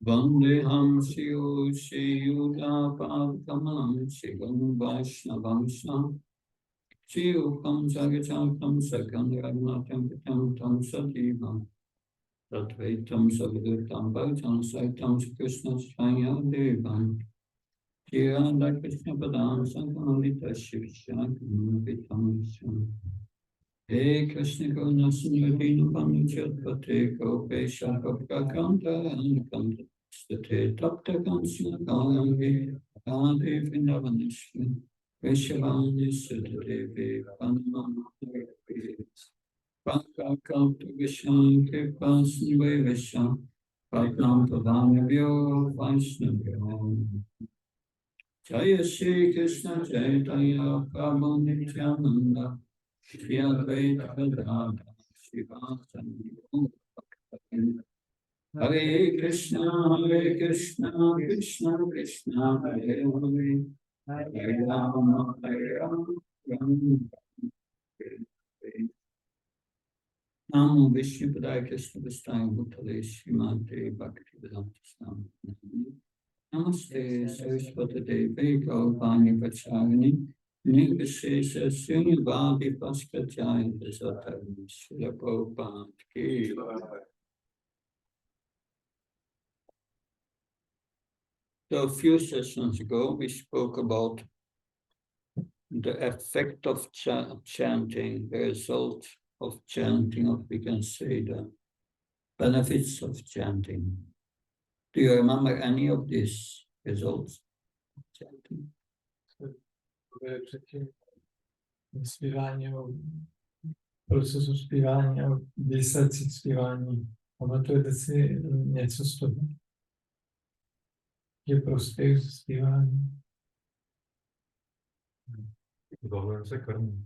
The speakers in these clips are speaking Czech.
Vandeham Shiu Shiyuda Padkamanam Shigam Vaishnavam Sam Shiyukam Sagachakam Sakam Ragnatam Pitam Tam Sativam Tatvaitam Savadutam Bhajam Saitam Krishna Chaya Devam Shirada Krishna Padam Sankamita Shivshakam Pitam Sam He Krishna Karuna Sindhudina Panichat Pate Kopesha Kopakanta Ankanta State Tapta Kansana Kalangi Adi Vindavanishkin Vishavani Sutadevi Panama Paka Kapta Vishan Kipasan Vivisham Patnam Padanabhyo Vaishnavyo Jaya Shri Krishna Chaitanya Prabhu Nityananda Shri Advaita Gadadhara Srivasadi Hare Krishna, Krishna Krishna, Hare Hare, Hare Rama, Rama Rama, Hare Hare. Namo Vishnu Padaya Krishna Vistaya Bhutale Srimate Bhaktivedanta Swami. Namaste Saraswati Devi Gaurvani Vacharini Nirvishesha Srinivadi Bhaskacharya Dasatari Srila Prabhupada Ki. So a few sessions ago, we spoke about the effect of chanting, the result of chanting, or we can say the benefits of chanting. Do you remember any of these results of chanting? Zpívání, procesu zpívání a výsledcích zpívání. Pamatujete si něco z toho? Je prospěch ze zpívání? Zbavujeme se karmy.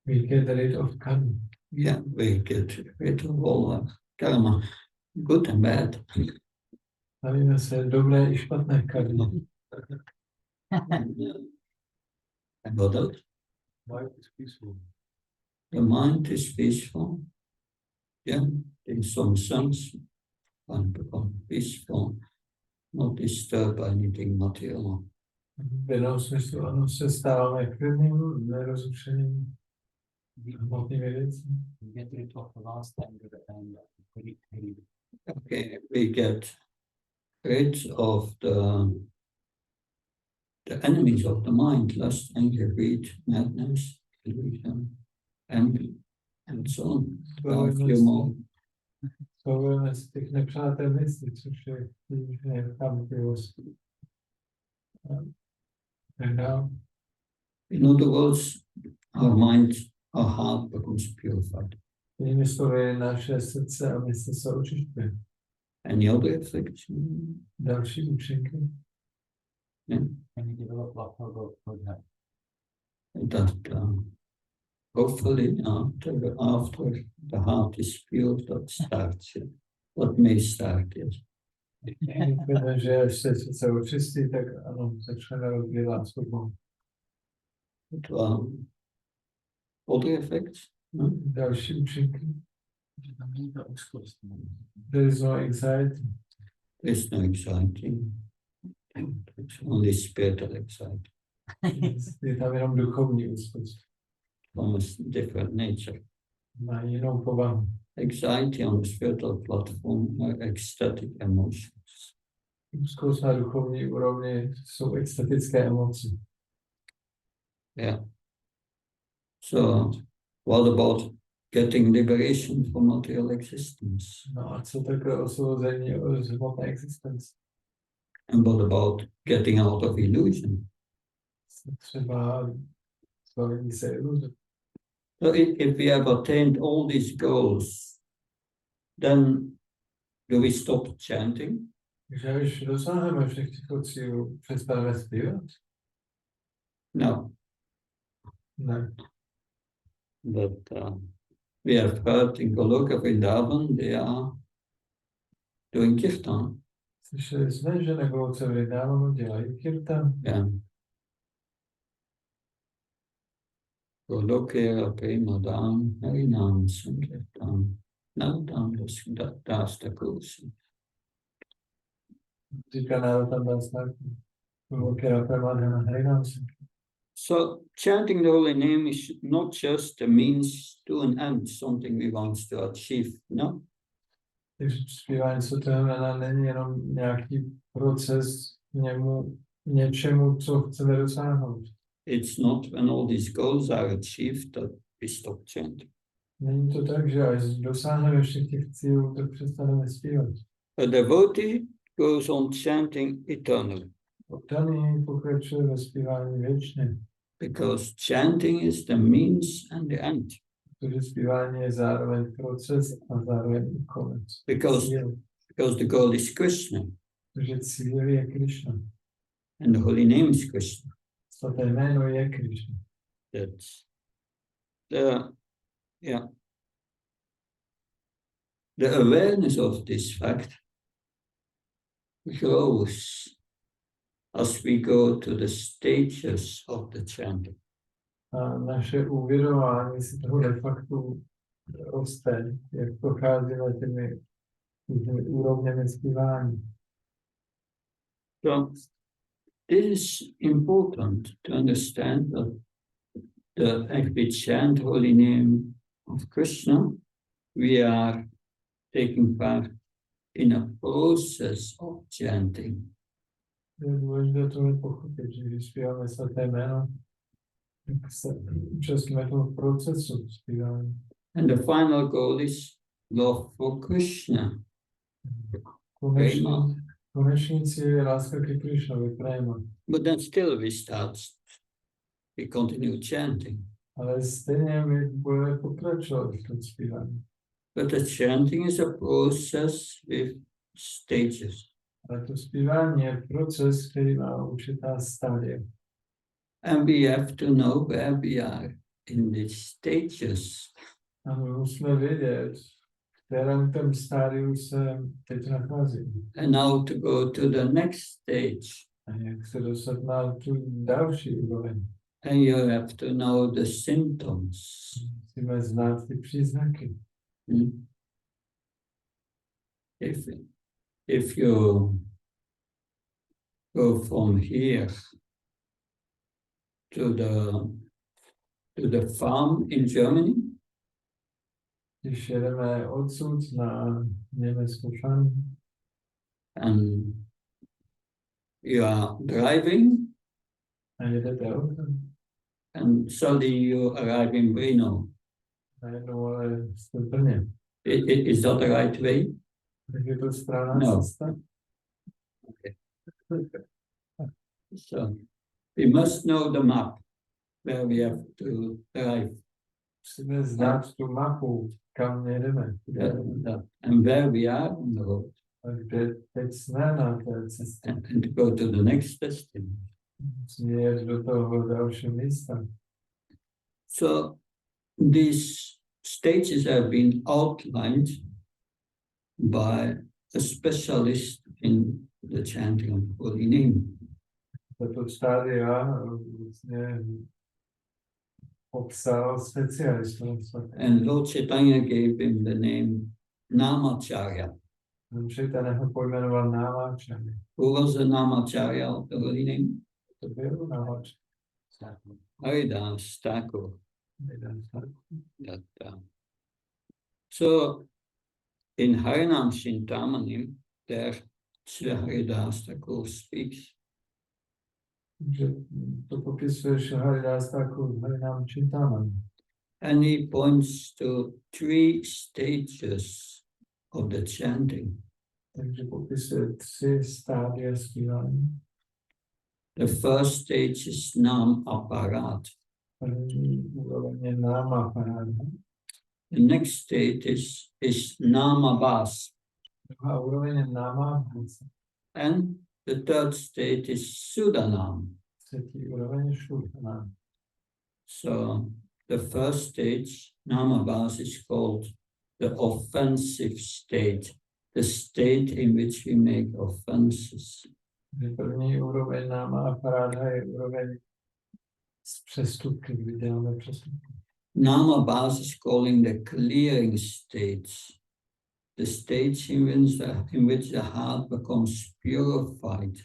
We get rid of karma. Yeah, we get rid of all karma, good and bad. Bavíme se dobré i špatné karmy. And what else? Mind is peaceful. The mind is peaceful. Yeah, in some sense, one becomes peaceful, not disturbed by anything material. V jednom smyslu ano, se stáváme klidným, nerozrušeným hmotnými věci. Get rid of last anger and greed. Okay, we get rid of the enemies of the mind, lust, anger, greed, madness, illusion, envy, and so on. A few more. Zbavujeme se těch nepřátel mysli, což je chamtivost. In other words, our mind, our heart becomes purified. Jinými slovy, naše srdce a mysl se očišťuje. Any other effects? Další účinky. Yeah. And you develop love for God. That hopefully after the heart is pure, that starts it. What may start it? Že až se srdce očistí, tak ano, začneme rozvíjet lásku k Bohu. Other effects? Další účinky. Že tam není ta úzkost. There is no anxiety. There's no anxiety. It's only spiritual anxiety. Je tam jenom duchovní úzkost. Almost different nature. Má jinou povahu. Anxiety on the spiritual platform are ecstatic emotions. Úzkost na duchovní úrovni jsou extatické emoce. Yeah. So, what about getting liberation from material existence? No a co takové osvobození z hmotné existence? And what about getting out of illusion? Třeba zbavení se iluze. So if we have attained all these goals, then do we stop chanting? Takže když dosáhneme všech těchto cílů, přestaneme zpívat? No. Ne. But We have heard in Goloka Vrindavan they are doing kirtan. Slyšeli jsme, že na Goloce Vrindavanu dělají kirtan. Yeah. Golokera Premadam Harinam Sankirtan Navdam Dasta Kursi. Říká Narottam Das Thakur. Golokera Premadam Harinam Sankirtan. So chanting the holy name is not just a means to an end, something we want to achieve. No, Takže zpívání svatého jména není jenom nějaký proces něčemu, co chceme dosáhnout. it's not when all these goals are achieved that we stop chanting. Není to tak, že až dosáhneme všech těch cílů, tak přestaneme zpívat. A devotee goes on chanting eternally Oddaný pokračuje ve zpívání věčně, because chanting is the means and the end. protože zpívání je zároveň proces a zároveň i konec. Because the goal is Krishna Protože cíl je Krišna. and the holy name is Krishna. Svaté jméno je Krišna. That's the awareness of this fact grows as we go to the stages of the chanting. A naše uvědomování si toho faktu roste, jak procházíme těmi úrovněmi zpívání. So this is important to understand that as we chant holy name of Krishna, we are taking part in a process of chanting. Je důležité to pochopit, že když zpíváme svaté jméno, tak se účastníme toho procesu zpívání. And the final goal is love for Krishna. Konečný cíl je láska ke Krišnovi, prema. But then still we continue chanting. Ale stejně my budeme pokračovat v tom zpívání. But the chanting is a process with stages. Ale to zpívání je proces, který má určitá stádia. And we have to know where we are in these stages. A my musíme vědět, v kterém tom stádiu se teď nachází. And now to go to the next stage. A jak se dostat na tu další úroveň. And you have to know the symptoms. Musíme znát ty příznaky. If you go from here to the farm in Germany, Když jedeme odsud na německou farmu and you are driving, a jedete autem, and suddenly you arrive in Brno. najednou ale jste v Brně. Is that the right way? Tak je to správná No. cesta. So we must know the map where we have to drive. Musíme znát tu mapu, kam jedeme. And where we are on the road. A kde teď jsme na té cestě. And to go to the next destination. Musíme jet do toho dalšího místa. So these stages have been outlined by a specialist in the chanting of holy name. Tato stádia vlastně popsal specialista. And Lord Chaitanya gave him the name Namacharya. Chaitanya ho pojmenoval Námáčany. Who was the Namacharya of the holy name? To byl Námáčany. Haridas Thakur. So in Harinam Chintamani, there Sri Haridas Thakur speaks. Že to popisuje Haridas Thakur v Harinam Chintamani. And he points to 3 stages of the chanting. Takže popisuje 3 stádia zpívání. The first stage is Nam Aparat. První úroveň je Náma paráda. The next stage is Nama Bas. Druhá úroveň je Náma Bhasa. And the third stage is Sudanam. Třetí úroveň je Šurtanám. So The first stage, Namabhas, is called the offensive state, the state in which we make offenses. První úroveň náma aparáda je úroveň z přestupky, kdy děláme přestupky. Namabhas is calling the clearing states, the states in which the heart becomes purified.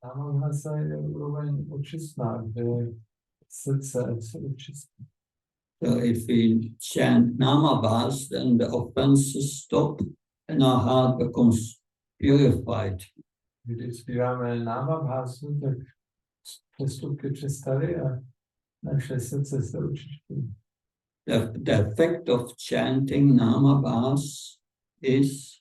Náma bhasa je úroveň očistná, kde srdce se očistí. So if we chant Namabhas, then the offenses stop and our heart becomes purified. Když zpíváme náma bhasu, tak přestupky přestaly a naše srdce se očiští. The effect of chanting Namabhas is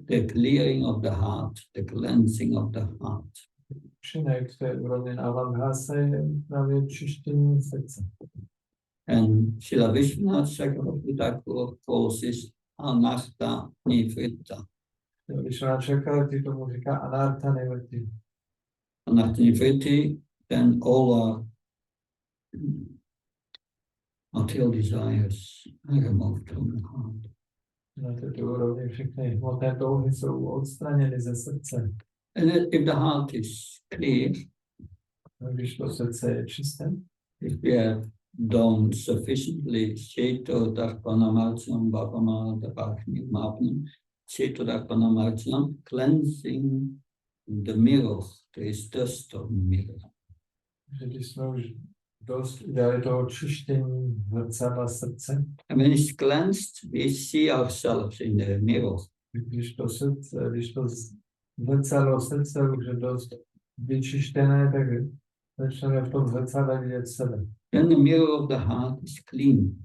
the clearing of the heart, the cleansing of the heart. Účinek té úrovně náma bhasa je právě čištění srdce. And Srila Vishwanath Chakravarti Thakur calls this anartha nivritta. Když ona čeká, ty tomu říká anartha nivrti. Anartha nivritti, then all our material desires are removed from the heart. Na této úrovni všechny hmotné touhy jsou odstraněny ze srdce. And if the heart is clear, Když to srdce je čisté, if we have done sufficiently Cetodarpanamarjanam Bhavamadabhaknirmapnam, Cetodarpanamarjanam, cleansing the mirror, there is dust on the mirror. že když jsme už dost udělali toho čištění zrcadla srdce, And when it's cleansed, we see ourselves in the mirror. když to zrcadlo srdce už je dost vyčištěné, tak začneme v tom zrcadle vidět sebe. Then the mirror of the heart is clean.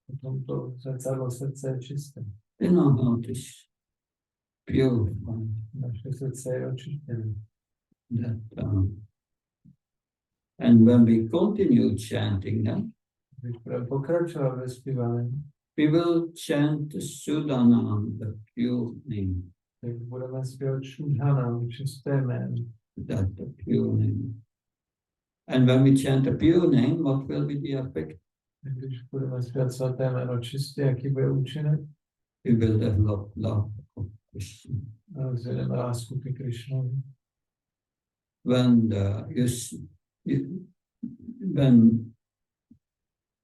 Potom to zrcadlo srdce je čisté. Then our heart is purified. Naše srdce je očištěné. And when we continue chanting them, Když budeme pokračovat ve zpívání, we will chant the Sudanam, the pure name, tak budeme zpívat Šudhanam, čisté jméno. that the pure name. And when we chant the pure name, what will be the effect? Když budeme zpívat svaté jméno čistě, jaký bude účinek? We will develop love of Krishna. Rozjedeme lásku ke Krišnovi. When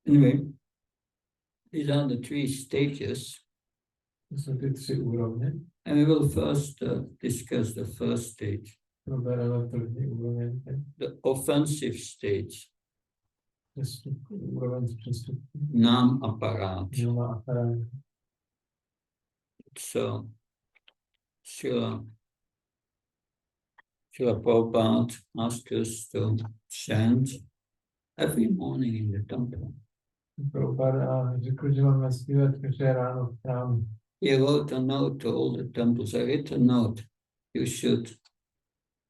anyway, these are the three stages, To jsou ty tři úrovně. and we will first discuss the first stage, Probereme první úroveň, the offensive stage, úroveň z přestupku. nam aparat. Měla aparát. So, Srila Prabhupada asked us to chant every morning in the temple. Prabhupada řekl, že máme zpívat každé ráno v chrámu. He wrote a note to all the temples. I wrote a note. You should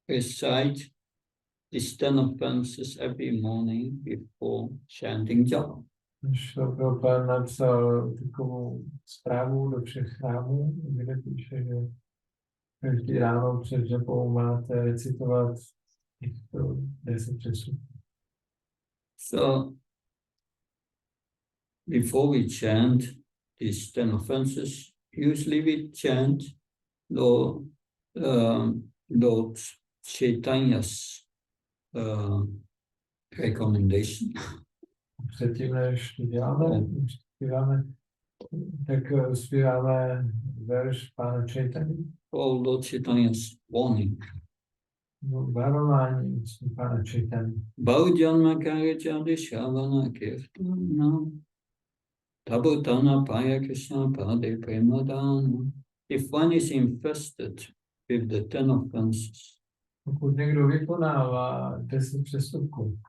recite these 10 offenses every morning before chanting japa. Když Prabhupada napsal takovou zprávu do všech chrámů, kde píše, že každý ráno před žapou máte recitovat těchto 10 přestupků. So, before we chant these 10 offenses, usually we chant Lord Chaitanya's recommendation. Předtím, než to děláme, než zpíváme, tak zpíváme verš Pána Chaitanya, Or Lord Chaitanya's warning. varování Pána Chaitanya. Baujanma Karajadi Shavana Kirtana Tabutana Paya Krishna Pade Premadana. If one is infested with the 10 offenses, Pokud někdo vykonává 10 přestupků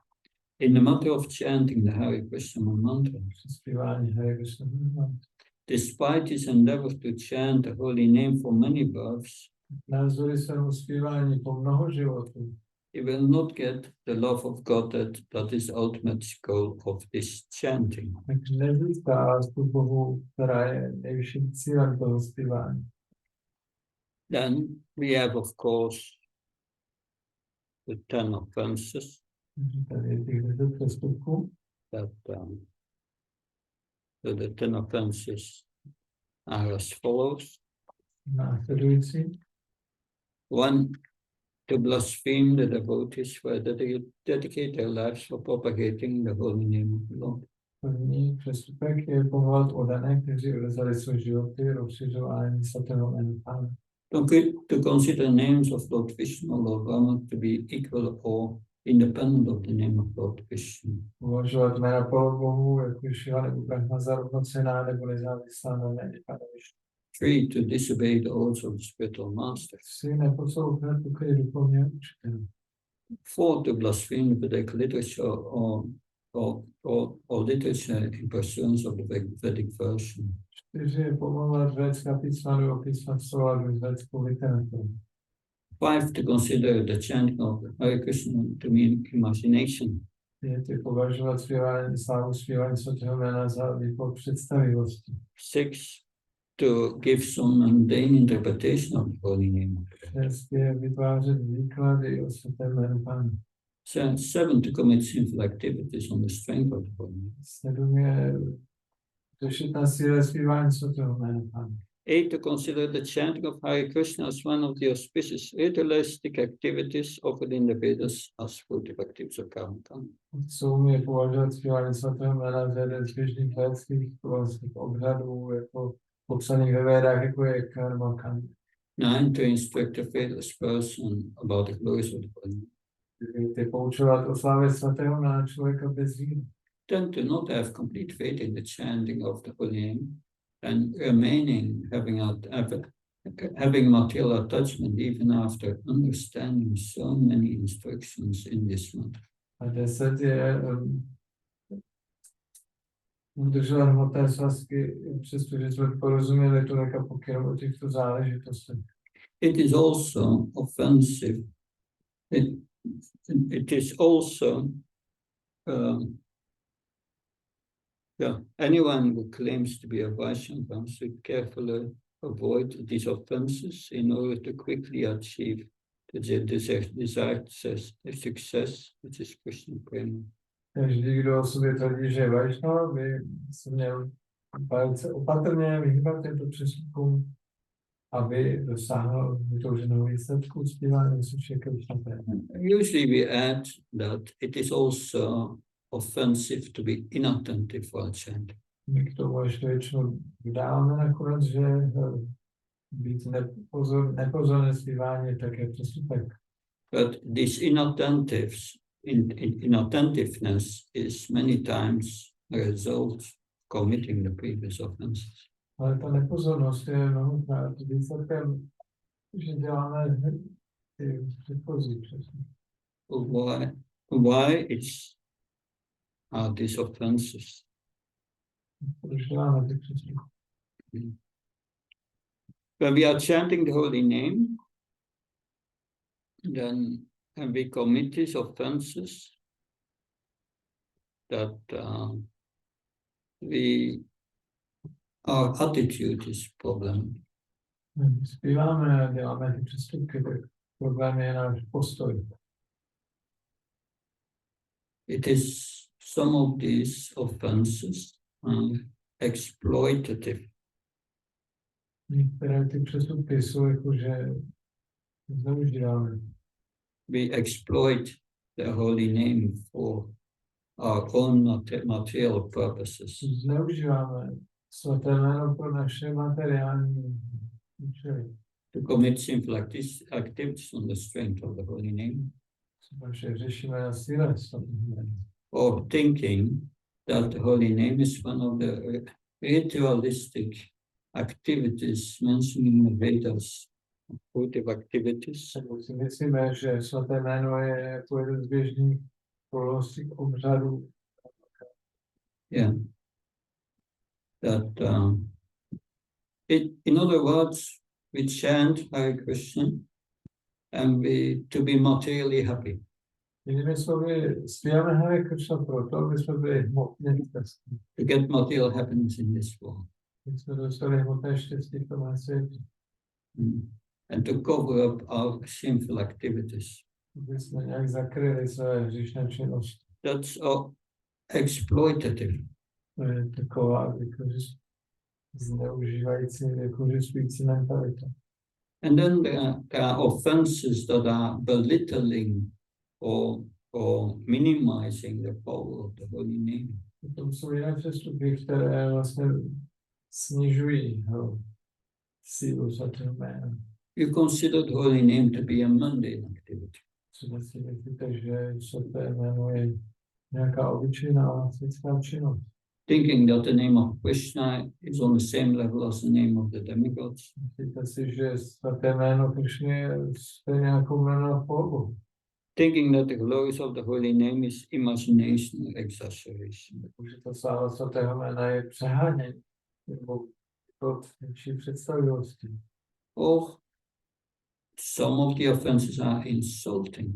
in the matter of chanting the Hare Krishna mantra, při zpívání Hare Krishna, despite his endeavor to chant the holy name for many births, navzdory svému zpívání po mnoho životů, he will not get the love of God that is ultimate goal of this chanting. tak nezíská lásku Bohu, která je nejvyšším cílem toho zpívání. Then we have, of course, the 10 offenses. Takže tady je těch 10 přestupků. that so the 10 offenses are as follows. Následující. 1. To blaspheme the devotees who dedicate their lives for propagating the holy name of the Lord. První přestupek je pomlouvat oddané, kteří odevzdali své životy rozšiřování svatého jména Pána. To consider names of Lord Vishnu, Lord Rama to be equal or independent of the name of Lord Vishnu. Uvažovat jména polobohů, jako Šiva nebo Brahma, za rovnocenná nebo nezávislá na jméně Pána Višnu. 3. To disobey the orders of the spiritual master. 3. Neposlouchat pokyny duchovního učitele. 4. To blaspheme the Vedic literature or literature in pursuance of the Vedic version. 4. Je pomlouvat védská písma nebo písma v souladu s védskou literaturou. 5. To consider the chanting of Hare Krishna to mean imagination. 5. Je považovat zpívání svatého jména za výplod představivosti. 6. To give some mundane interpretation of the holy name. 6. Je vytvářet výklady o svatém jménu Pána. 7. To commit sinful activities on the strength of the holy name. 7. je řešit na síle zpívání svatého jména Pána. 8. To consider the chanting of Hare Krishna as one of the auspicious ritualistic activities offered in the Vedas as fruitive activities of karma. 8. je považovat zpívání svatého jména za jeden z běžných védských obřadů, jako popsaných ve Védách, jako je karma kanda. 9. To instruct a faithless person about the glories of the holy name. Ty poučovat o slávě svatého jména člověka bez víry. 10. To not have complete faith in the chanting of the holy name and remaining having material attachment even after understanding so many instructions in this matter. A 10. je udržovat hmotné svazky, přestože jsme porozuměli tolik a pokynů o těchto záležitostech. It is also offensive. It is also anyone who claims to be a Vaishnava should carefully avoid these offenses in order to quickly achieve the desired success, which is Krishna prema. Každý, kdo o sobě tvrdí, že je Vaishnava, by se měl velice opatrně vyhýbat těmto přestupům, aby dosáhl vytouženého výsledku zpívání Vysočné Krishna prema. Usually we add that it is also offensive to be inattentive while chanting. My k tomu ještě většinou vydáváme nakonec, že být nepozorné zpívání je také přestupek. But this inattentiveness is many times a result of committing the previous offenses. Ale ta nepozornost je mnohokrát výsledkem, že děláme ty předchozí přesně. Why are these offenses? Proč děláme ty přestupky? When we are chanting the holy name, then we commit these offenses that our attitude is problem. Zpíváme, děláme ty přestupky, tak problém je náš postoj. It is some of these offenses exploitative. Některé ty přestupky jsou jakože zneužíváme. We exploit the holy name for our own material purposes. Zneužíváme svaté jméno pro naše materiální účely. To commit sinful activities on the strength of the holy name. Protože řešíme na síle svatého jména. Or thinking that the holy name is one of the ritualistic activities mentioned in the Vedas, fruitive activities. Tak si myslíme, že svaté jméno je jako jeden z běžných polostých obřadů. Yeah. That in other words, we chant Hare Krishna and to be materially happy. Jinými slovy, zpíváme Hare Krishna proto, aby jsme byli hmotně šťastní. To get material happiness in this world. My jsme dostali hmotné štěstí v tomhle světě. And to cover up our sinful activities. Aby jsme nějak zakryli své hříšné činnosti. That's all. exploitative. To je taková zneužívající, vykořišťující mentalita. And then there are offenses that are belittling or minimizing the power of the holy name. Potom jsou jiné přestupky, které vlastně snižují sílu svatého jména. You considered holy name to be a mundane activity. Třeba si myslíte, že svaté jméno je nějaká obyčejná světská činnost. Thinking that the name of Krishna is on the same level as the name of the demigods. Myslíte si, že svaté jméno Krishny je stejně jako jméno Bohu. Thinking that the glories of the holy name is imagination or exaggeration. Takže ta sláva svatého jména je přehánění nebo pod větší představivosti. Or some of the offenses are insulting.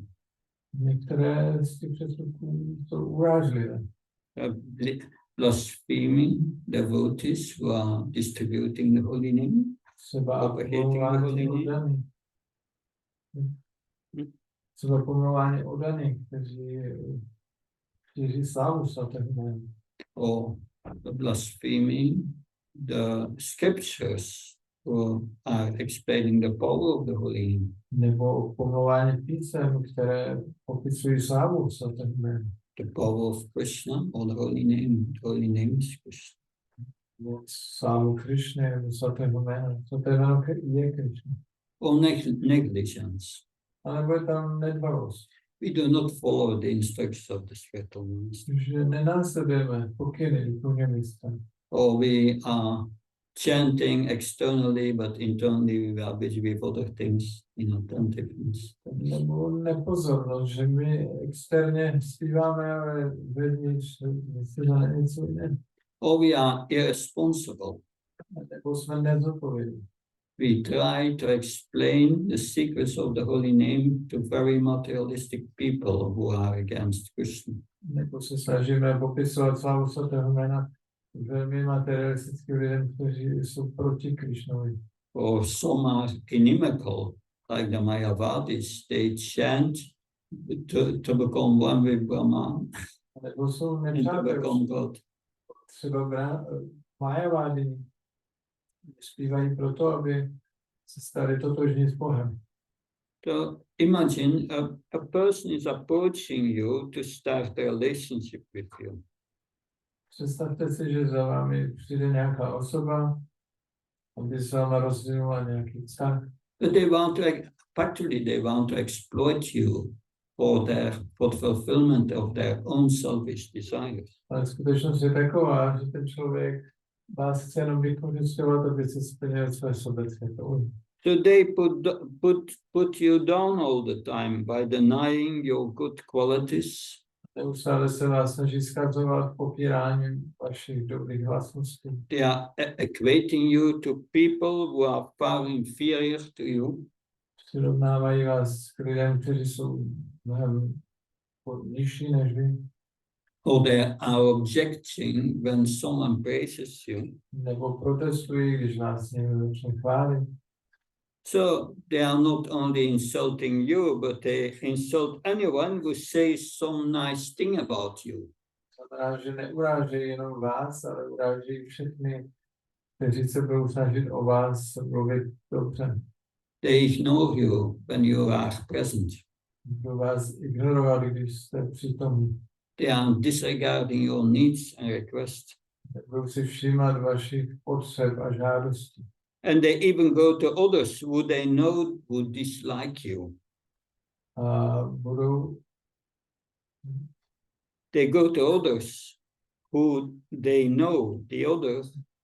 Některé z těch přestupků jsou urážlivé. Blaspheming devotees who are distributing the holy name. Třeba pomlouvání oddaných. Třeba pomlouvání oddaných, kteří šíří slávu svatého jména. Or blaspheming the scriptures who are explaining the power of the holy name. Nebo pomlouvání písem, které popisují slávu svatého jména. The power of Krishna or the holy name. The holy name is Krishna. Slávu Krišny nebo svatého jména. Svaté jméno je Krišna. Or negligence. A nebo je tam nedbalost. We do not follow the instructions of the spiritual master. Že nenásledujeme pokyny duchovního mistra. Or we are chanting externally, but internally we are busy with other things, inattentiveness. Nebo nepozornost, že my externě zpíváme, ale vevnitř myslíme na něco jiného. Or we are irresponsible. Nebo jsme nezodpovědní. We try to explain the secrets of the holy name to very materialistic people who are against Krishna. Nebo se snažíme popisovat slávu svatého jména velmi materialistickým lidem, kteří jsou proti Krišnovi. Or some are inimical, like the Mayavadis. They chant to become one with Brahman Nebo jsou and to nepřátelé. become God. Třeba Majavádi zpívají proto, aby se stali totožní s Bohem. So imagine a person is approaching you to start a relationship with you. Představte si, že za vámi přijde nějaká osoba, aby se vám rozvinula nějaký vztah. But factually they want to exploit you for fulfillment of their own selfish desires. Ale skutečnost je taková, že ten člověk vás chce jenom vykořisťovat, aby se splnil své sobecké touhy. So they put you down all the time by denying your good qualities. Neustále se vás snaží skazovat popíráním vašich dobrých vlastností. They are equating you to people who are far inferior to you. Přirovnávají vás k lidem, kteří jsou mnohem nižší než vy. Or they are objecting when someone praises you. Nebo protestují, když vás někdo začne chválit. So they are not only insulting you, but they insult anyone who says some nice thing about you. Znamená, že neurážejí jenom vás, ale urážejí všechny, kteří se budou snažit o vás mluvit dobře. They ignore you when you are present. Budou vás ignorovat, když jste přítomní. They are disregarding your needs and requests. Budou si všímat vašich potřeb a žádostí. And they even go to others who they know would dislike you. A budou They go to others who they know,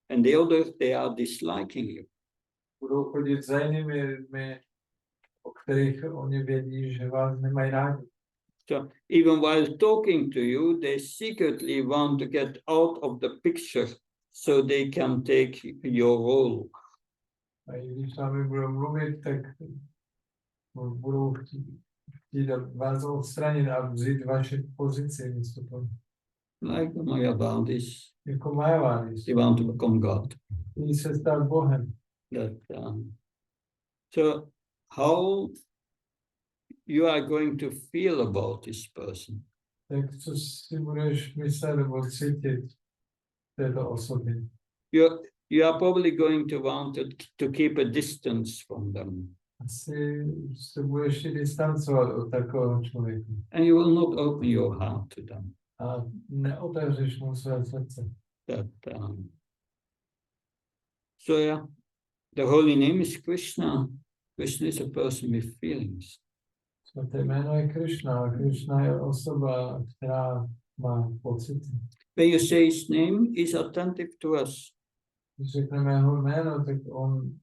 and the others, they are disliking you. budou chodit za jinými lidmi, o kterých oni vědí, že vás nemají rádi. So even while talking to you, they secretly want to get out of the picture so they can take your role. A i když s vámi budou mluvit, tak budou chtít vás odstranit a vzít vaši pozici místo toho. Like the Mayavadis, Jako Mayavadis. they want to become God. Chtějí se stát Bohem. So how you are going to feel about this person? tak co si budeš myslet nebo cítit této osobě? You are probably going to want to keep a distance from them. Asi se budeš distancovat od takového člověka. And you will not open your heart to them. A neotevřeš mu své srdce. So yeah, the holy name is Krishna. Krishna is a person with feelings. Svaté jméno je Krishna. A Krishna je osoba, která má pocity. When you say his name, he is attentive to us. Když řekneme jeho jméno, tak on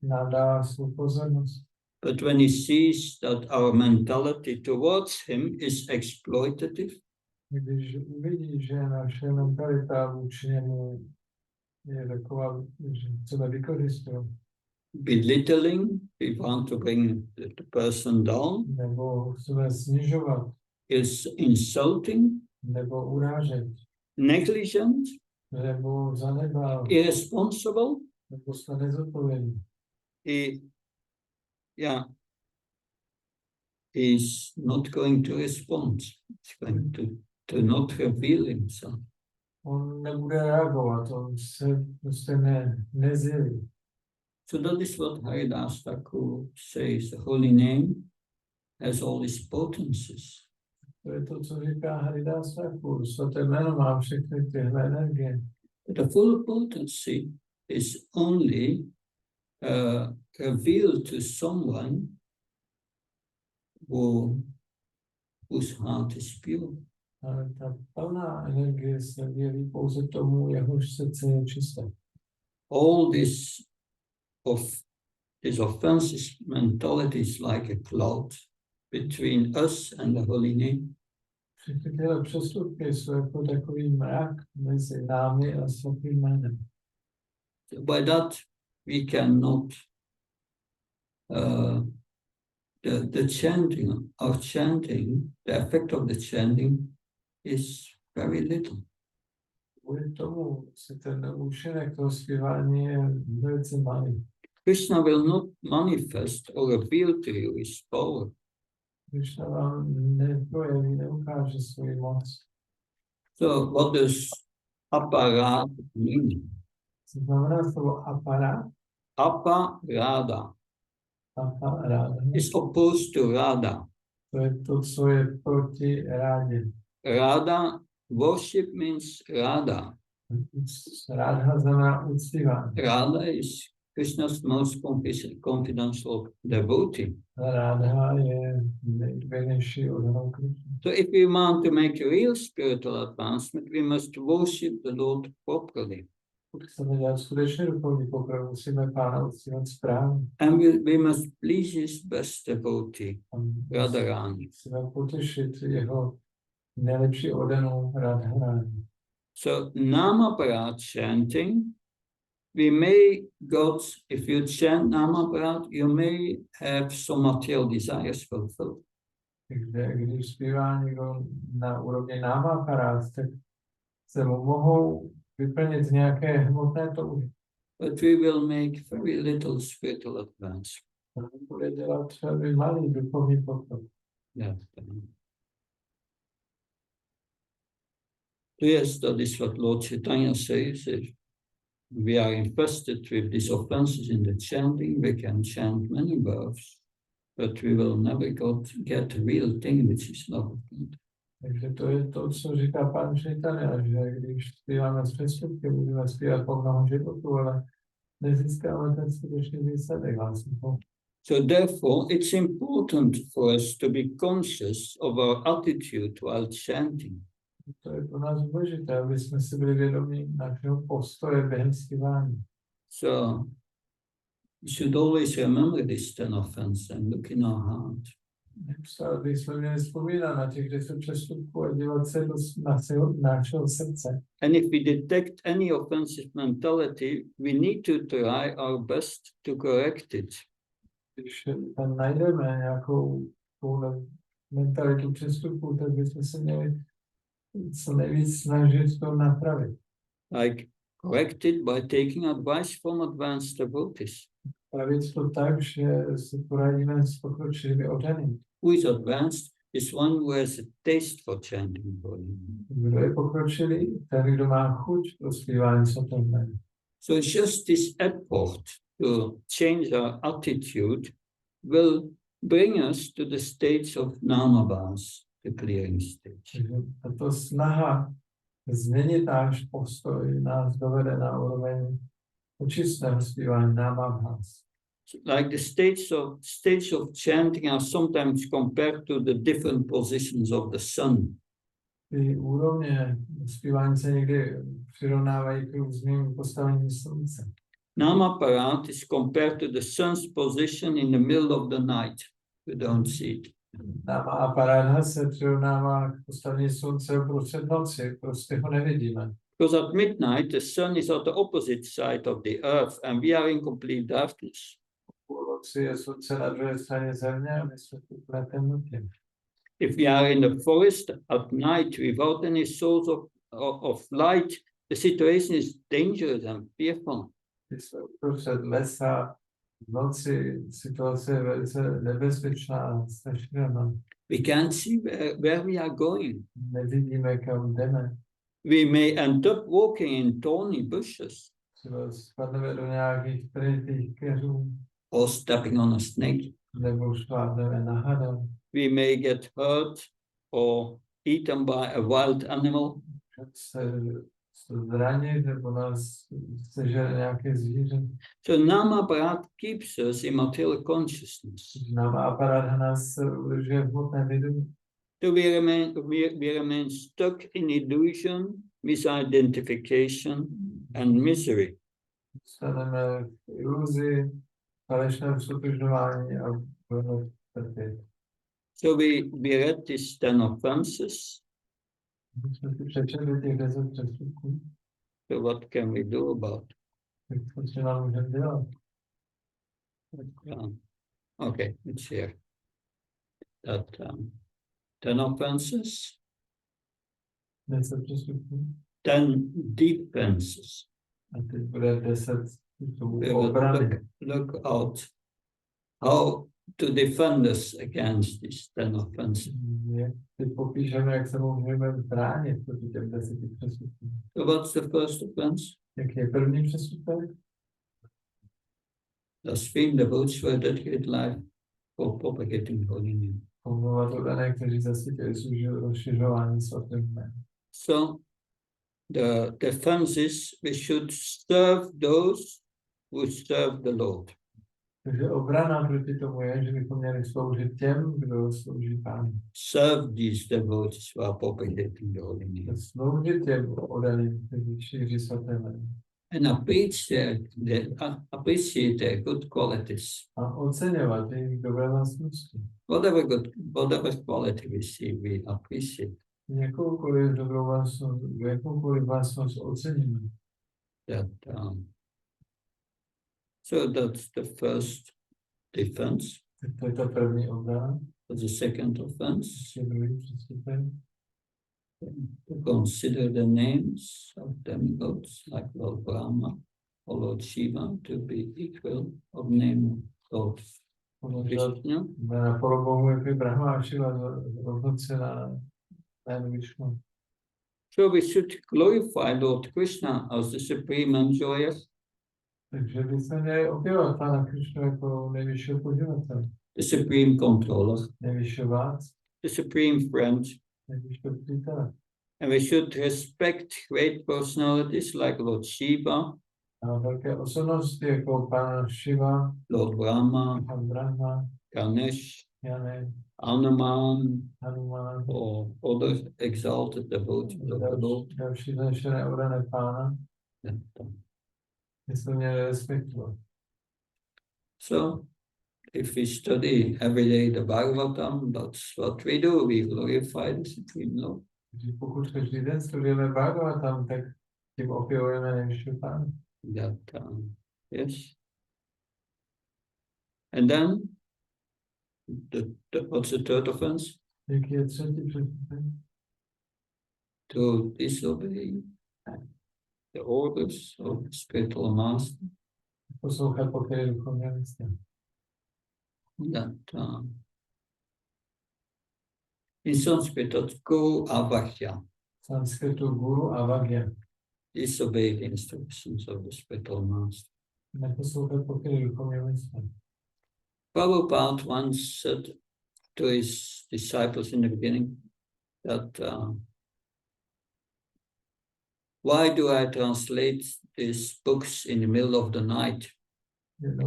nám dává svou pozornost. But when he sees that our mentality towards him is exploitative, Když uvidí, že naše mentalita vůči němu je taková, že chceme vykoristovat, belittling, we want to bring the person down, nebo chceme snižovat, is insulting, nebo urážet, negligent, nebo zanedbávat, irresponsible, nebo jsme nezodpovědní. He's not going to respond. He's going to not reveal himself. On nebude reagovat, on se prostě nezjeví. So that is what Haridas Thakur says. The holy name has all these potencies. To je to, co říká Haridas Thakur. Svaté jméno má všechny tyhle energie. The full potency is only revealed to someone whose heart is pure. Ale ta plná energie se jeví pouze tomu, jehož srdce je čisté. All this offenses mentality is like a cloud between us and the holy name. Všechny tyhle přestupky jsou jako takový mrak mezi námi a svatým jménem. So by that we cannot the chanting, our chanting, the effect of the chanting is very little. Kvůli tomu se ten účinek toho zpívání je velice malý. Krishna will not manifest or reveal to you his power. Krishna vám neprojeví, neukáže svůj moc. So what does aparat mean? Co znamená slovo aparát? Aparada Aparát. is opposed to rada. To je to, co je proti rádě. Rada, worship means rada. Rádha znamená uctívání. Rada is Krishna's most confidential devotee. Rádha je nejvěrnější odhanou Krishna. So if we want to make a real spiritual advancement, we must worship the Lord properly. Pokud chceme dělat skutečně duchovní pokrok, musíme Pána uctívat správně. And we must please his best devotee, Radharani. Musíme potěšit jeho nejlepší oddanou Radharani. So Namaparat chanting, we may got, if you chant Namaparat, you may have some material desires fulfilled. Když zpívá někdo na úrovni námaparát, tak se mu mohou vyplnit nějaké hmotné touhy. But we will make very little spiritual advance. Bude dělat velmi malý duchovní pokrok. Yeah. Yes, that is what Lord Chaitanya says. If we are infested with these offenses in the chanting, we can chant many births, but we will never get the real thing, which is love of God. Takže to je to, co říká Pán Chaitanya, že když zpíváme z přestupky, můžeme zpívat po mnoho životů, ale nezískáme ten skutečný výsledek lásky. So therefore, it's important for us to be conscious of our attitude while chanting. To je pro nás důležité, aby jsme si byli vědomí našeho postoje během zpívání. So we should always remember this 10 offenses and look in our heart. Neustále bychom měli vzpomínat na těch 10 přestupků a dívat se do našeho srdce. And if we detect any offensive mentality, we need to try our best to correct it. Když tam najdeme nějakou mentalitu přestupů, tak bychom se měli co nejvíc snažit to napravit. Like correct it by taking advice from advanced devotees. Pravit to tak, že se poradíme s pokročilými oddanými. Who is advanced? is one who has a taste for chanting holy name. Kdo je pokročilý? Ten, kdo má chuť pro zpívání svatého jména. So just this effort to change our attitude will bring us to the stage of namabas, the clearing stage. Takže tato snaha změnit náš postoj nás dovede na úroveň očistného zpívání námabhas. Like the stage of chanting are sometimes compared to the different positions of the sun. Ty úrovně zpívání se někdy přirovnávají k různým postavením slunce. Namaparat is compared to the sun's position in the middle of the night. We don't see it. Náma aparádha se přirovnává k postavení slunce uprostřed noci, prostě ho nevidíme. Because at midnight, the sun is at the opposite side of the earth and we are in complete darkness. Půlnoci je slunce na druhé straně země a my jsme v úplné temnotě. If we are in the forest at night without any source of light, the situation is dangerous and fearful. Když jsme uprostřed lesa, v noci situace je velice nebezpečná a strašidelná. We can't see where we are going. Nevidíme, kam jdeme. We may end up walking in thorny bushes Třeba spadneme do nějakých trnitých keřů, or stepping on a snake. nebo šlápneme na hada. We may get hurt or eaten by a wild animal. Se zranit, nebo nás sežere nějaké zvíře. So Namaparat keeps us in material consciousness. Nám aparát nás udržuje v hmotném vědomí. So we remain stuck in illusion, misidentification, and misery. Staneme v iluzi, falešném sotožňování a budeme trpět. So we read these 10 offenses. My jsme si přečetli těch 10 přestupků, So what can we do about tak co si nám můžeme dělat? it? Okay, it's here. That 10 offenses, 10 přestupků 10 defenses. a teď bude 10 způsobů We will obrany. look out how to defend us against these 10 offenses. Teď popíšeme, jak se můžeme bránit proti těm 10 přestupkům. So what's the first offense? Jaký je první přestupek? Blaspheme the words for dedicated life for propagating holy name. Pomlouvat odané, kteří zasvětili svůj rozšiřování svatým jménem. So the defense is we should serve those who serve the Lord. Takže obrana proti tomu je, že bychom měli sloužit těm, kdo slouží Pánu. Serve these devotees who are propagating the holy name. Sloužit těm odaným, kteří šíří svaté jméno. And appreciate their good qualities. A oceňovat jejich dobré vlastnosti. Whatever quality we see, we appreciate Jakoukoliv dobrou vlastnost, jakoukoliv vlastnost oceníme. that. So that's the first defense. To je ta první obrana. The second offense, Je druhý přestupek. to consider the names of demigods like Lord Brahma or Lord Shiva to be equal of name Lord Krishna. Na polobohu, jako je Brahma a Shiva, rovnoce na jménu Višnu. So we should glorify Lord Krishna as the supreme enjoyer, Takže by se měli opěvat Pána Krišnu jako nejvyššího poživatele, the supreme controller, nejvyššího vádce, the supreme friend, nejvyššího přítele. and we should respect great personalities like Lord Shiva, A velké osobnosti jako Pán Shiva, Lord Brahma, Pán Brahma, Ganesh, Jane, Hanuman, Hanuman, or other exalted devotees of the Lord. další znešené odané Pána, my jsme měli respektovat. So, if we study every day the Bhagavatam, that's what we do. We glorify the Supreme Lord. Takže pokud každý den studujeme Bhagavatam, tak tím opěvujeme nejvyššího Pána. That, yes. And then, what's the third offense? Jaký je třetí přestupek? To disobey the orders of the spiritual master. Poslouchat pokyny duchovního mistra. That In Sanskrit, that's Guru Avagya. Sanskritu guru avagya. Disobey the instructions of the spiritual master. Neposlouchat pokyny duchovního mistra. Prabhupada once said to his disciples in the beginning that why do I translate these books in the middle of the night?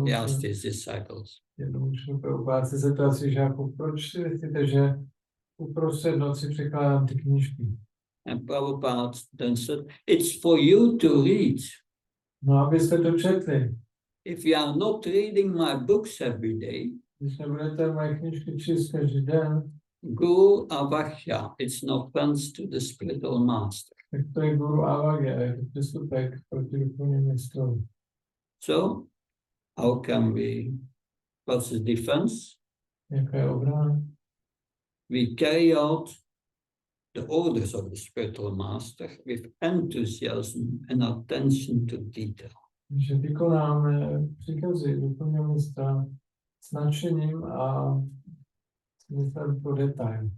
He asked his disciples. Jednou Prabhupada se zeptal svých žáků, proč si myslíte, že uprostřed noci překládám ty knížky? And Prabhupada then said, it's for you to read. No, abyste to četli. If you are not reading my books every day, Když nebudete moje knížky číst každý den, Guru Avagya, it's no offense to the spiritual master. tak to je guru avagya, je to přestupek proti duchovnímu mistrovi. So, how can we, what's the defense? Jaká je obrana? We carry out the orders of the spiritual master with enthusiasm and attention to detail. Že vykonáme příkazy duchovního mistra s nadšením a smyslem pro detail.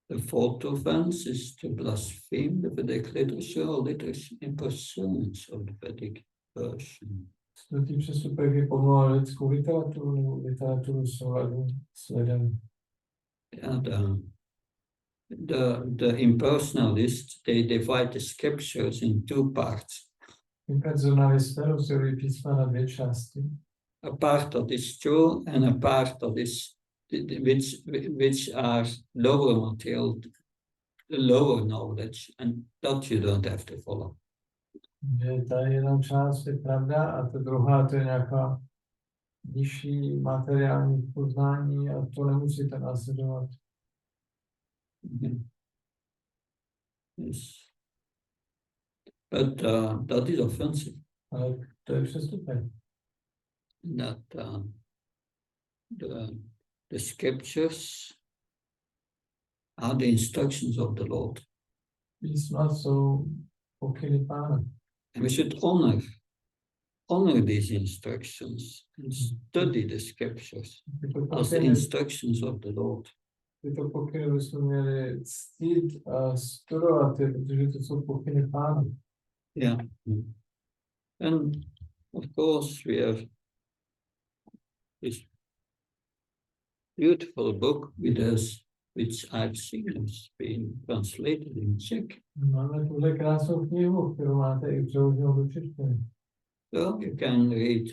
The fourth offense is to blaspheme the Vedic literature or literature in pursuance of the Vedic version. Čtvrtý přestupek je pomlouvat lidskou literaturu nebo literaturu souladu s vedem. And the impersonalists, they divide the scriptures in two parts. Impersonalisté rozdělují písma na dvě části. A part that is true and a part that is which are lower material, lower knowledge, and that you don't have to follow. Že ta jedna část je pravda a ta druhá to je nějaká nižší materiální poznání a to nemusíte následovat. Yes. But that is offensive. Ale to je přestupek. That the scriptures are the instructions of the Lord. Písma jsou pokyny Pána. And we should honor these instructions and study the scriptures as the instructions of the Lord. Tyto pokyny bychom měli ctít a studovat je, protože to jsou pokyny Pána. Yeah. And of course we have this beautiful book which I've seen has been translated in Czech. Máme tuhle krásnou knihu, kterou máte i přeloženou do češtiny. So you can read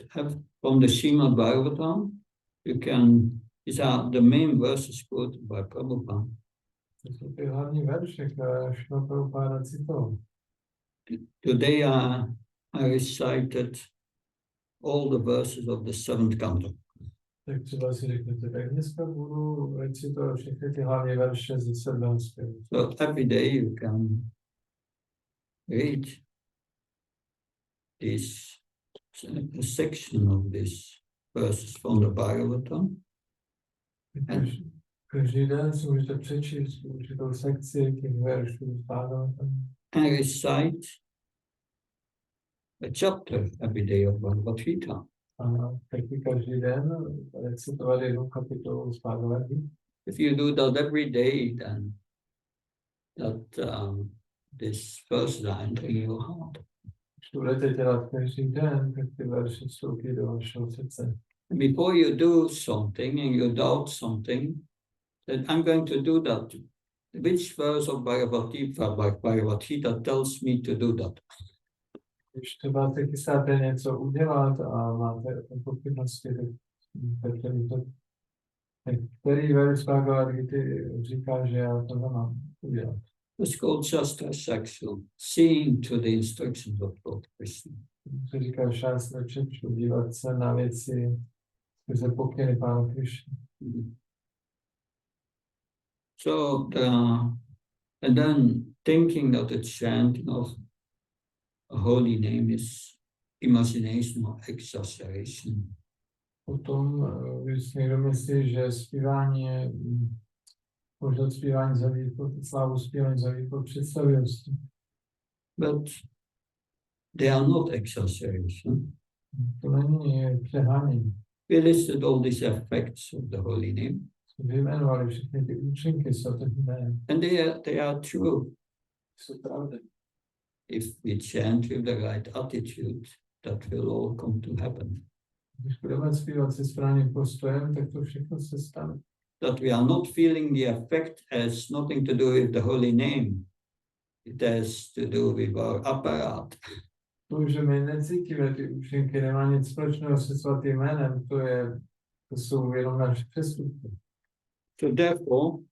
from the Srimad Bhagavatam. These are the main verses quoted by Prabhupada. To jsou ty hlavní verše, které Šla Prabhupada citoval. Today I recited all the verses of the seventh canto. Tak třeba si řeknete, tak dneska budu recitovat všechny ty hlavní verše ze 7. zpěvu. So every day you can read this a section of these verses from the Bhagavatam. Každý den si můžete přečíst určitou sekci těch veršů z Bhagavatam. And recite a chapter every day of Bhagavad Gita. A taky každý den recitovat jednu kapitolu z Bhagavad Gita. If you do that every day, then these verses are entering your heart. Když to budete dělat každý den, tak ty verše vstoupí do vašeho srdce. And before you do something and you doubt something, then I'm going to do that. Which verse of Bhagavad Gita tells me to do that? Když třeba se chystáte něco udělat a máte pochybnosti, tak který verš Bhagavad Gita říká, že já to nemám udělat. It's called Shastra Sakshu, seeing to the instructions of Lord Krishna. Se říká Shastra Čekšu, dívat se na věci skrze pokyny Pána Krishna. So, and then thinking that the chanting of a holy name is imagination or exaggeration. Potom když někdo myslí, že zpívání je možná zpívání za východ, slávu zpívání za východ představivosti. But they are not exaggeration. To není přehánění. We listed all these effects of the holy name. vyjmenovali všechny ty účinky svatých jmén. And they are true. Jsou pravdy. If we chant with the right attitude, that will all come to happen. Když budeme zpívat se správným postojem, tak to všechno se stane. That we are not feeling the effect has nothing to do with the holy name. It has to do with our apparat. To, že my necítíme ty účinky, nemá nic společného se svatým jménem, to jsou jenom naše přestupky. So therefore,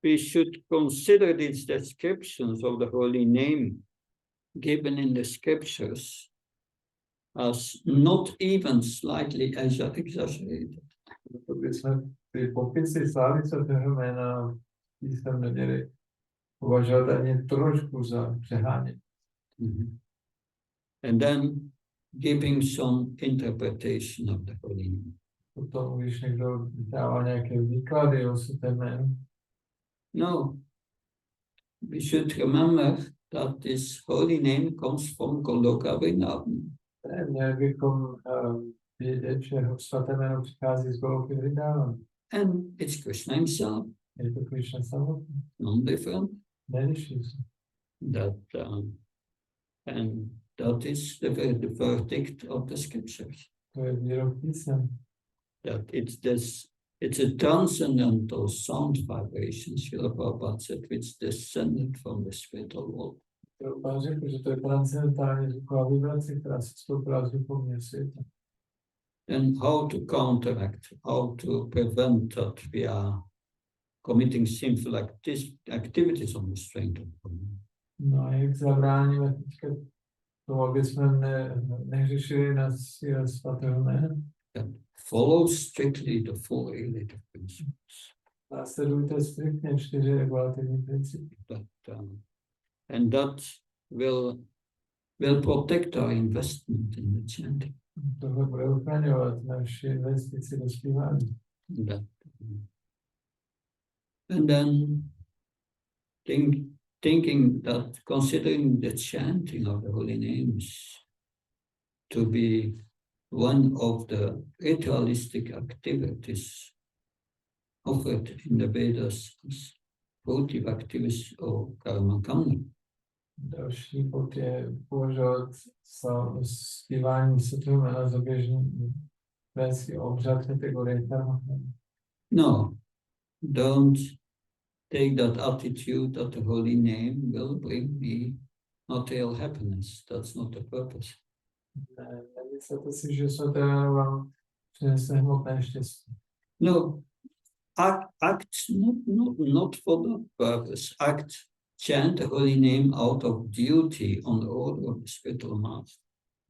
we should consider these descriptions of the holy name given in the scriptures as not even slightly exaggerated. To bychom ty popisy slávy svatého jména jsme neměli považovat ani trošku za přehánění. And then giving some interpretation of the holy name. Potom, když někdo dává nějaké výklady o svatém jménu, No, we should remember that this holy name comes from Goloka Vrindavan. měli bychom vědět, že svaté jméno přichází z Goloky Vrindavan. And it's Krishna himself, Je to Krishna samotný, non-different. neliší se. And that is the verdict of the scriptures. To je výrok písem. That it's a transcendental sound vibration, Srila Prabhupada said, which descended from the spiritual world. Prabhupada řekl, že to je transcendentální zvuková vibrace, která se stoupila z duchovního světa. Then how to counteract, how to prevent that we are committing sinful activities on the strength of God. No a jak zabráníme teďka tomu, aby jsme neřešili na síle svatého jména? Follow strictly the four relative principles. Následujte striktně 4 regulativní principy. And that will protect our investment in the chanting. Tohle bude ochraňovat naši investici do zpívání. And then thinking that considering the chanting of the holy names to be one of the ritualistic activities offered in the Vedas as votive activities or karma kanda. Další bod je považovat zpívání svatého jména za běžný vénský obřad kategorie karma. No, don't take that attitude that the holy name will bring me material happiness. That's not the purpose. Nemyslete si, že svaté jméno vám přinese hmotné štěstí. No, act not for that purpose. Chant the holy name out of duty on the order of the spiritual master.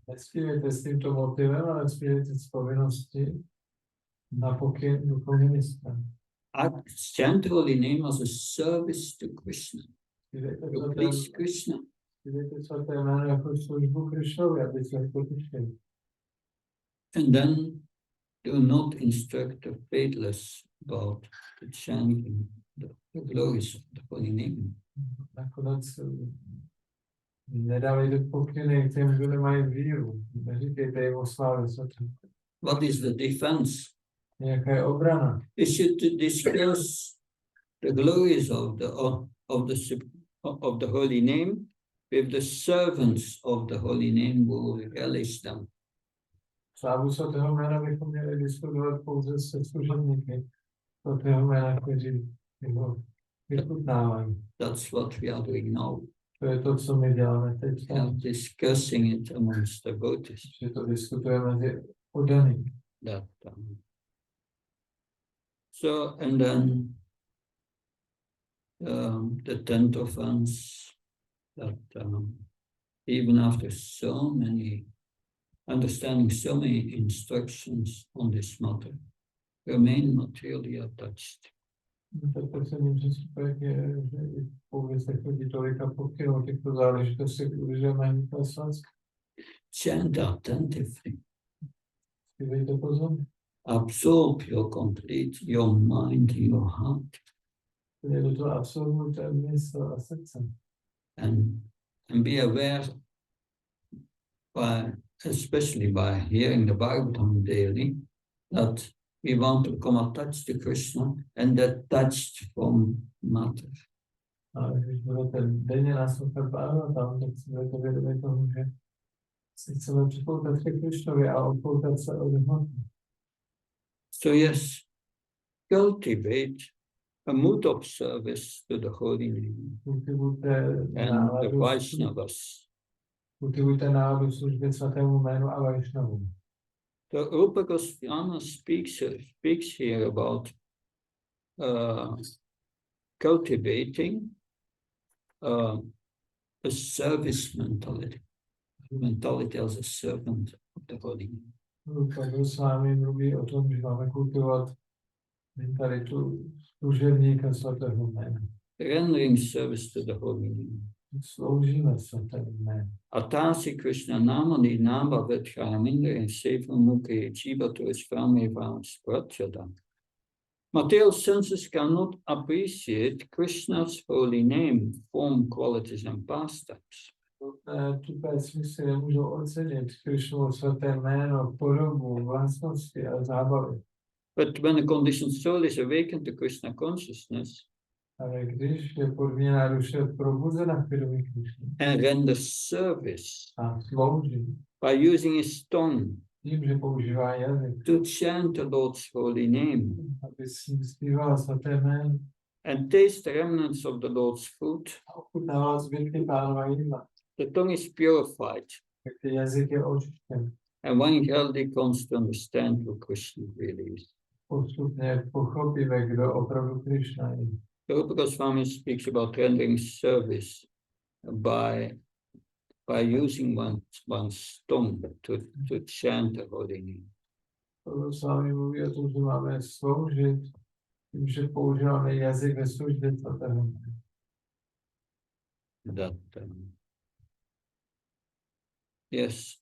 Nespívejte s tímto motivem, ale zpívejte z povinnosti na pokyn duchovní mistra. Chant the holy name as a service to Krishna. To please Krishna. Zpívejte svaté jméno jako službu Krishnovi, aby se potěšili. And then do not instruct the faithless about the chanting, the glories of the holy name. Nakonec nedávejte pokyny těm, kdo nemají víru. Neříkejte jim o slávě svatého. What is the defense? Jaká je obrana? You should discuss the glories of the holy name with the servants of the holy name who relish them. Slávu svatého jména bychom měli diskutovat pouze se služebníky svatého jména, kteří ho vychutnávají. That's what we are doing now. To je to, co my děláme teď. We are discussing it amongst the devotees. Že to diskutujeme mezi oddanými. So, and then the 10th offense, that even after so many understanding so many instructions on this matter, remain materially attached. Tak posledním přístupek je, že i po věcech chodí tolika pokynů o těchto záležitostech, udržujeme nikoliv svátsky. Chant attentively. Zpívejte pozorně. Absorb your mind, your heart. Je do toho absolvujte mysl a srdce. And be aware, especially by hearing the Bhagavatam daily, that we want to become attached to Krishna, and that touched form matters. A když budete denně naslouchat Bhagavatam, tak si budete vědomi toho, že si chceme připoutat ke Krišnovi a odpoutat se od hmoty. So yes, cultivate a mood of service to the holy name Kultivujte and the Vaishnavas. náladu služby svatému jménu a Vaishnavu. The Rupa Goswami speaks here about cultivating a service mentality as a servant of the holy name. Rupa Goswami mluví o tom, že máme kultivovat mentalitu služebníka svatého jména. Rendering service to the holy name. Sloužíme svatému jménu. Atasi Krishna Namani Nama Vedcharamindra Seva Mukhe Jivato Svameva Sprachadam. Material senses cannot appreciate Krishna's holy name, form, qualities, and pastimes. Tupé smysly nemůžou ocenit Krishnovo svaté jméno, podobu, vlastnosti a zábavy. But when a conditioned soul is awakened to Krishna consciousness Ale když je podmíněná duše probuzena k vědomí Krishny and renders service a slouží by using his tongue tím, že používá jazyk, to chant the Lord's holy name aby si zpívala svaté jméno and taste the remnants of the Lord's food, a ochutnával zbytky Pánova jídla, the tongue is purified, tak ten jazyk je očištěn. and one healthy comes to understand who Krishna really is. Postupně pochopíme, kdo opravdu Krishna je. The Rupa Goswami speaks about rendering service by using one's tongue to chant the holy name. S vámi mluví o tom, že máme sloužit tím, že používáme jazyk ve službě svatého jména. That yes.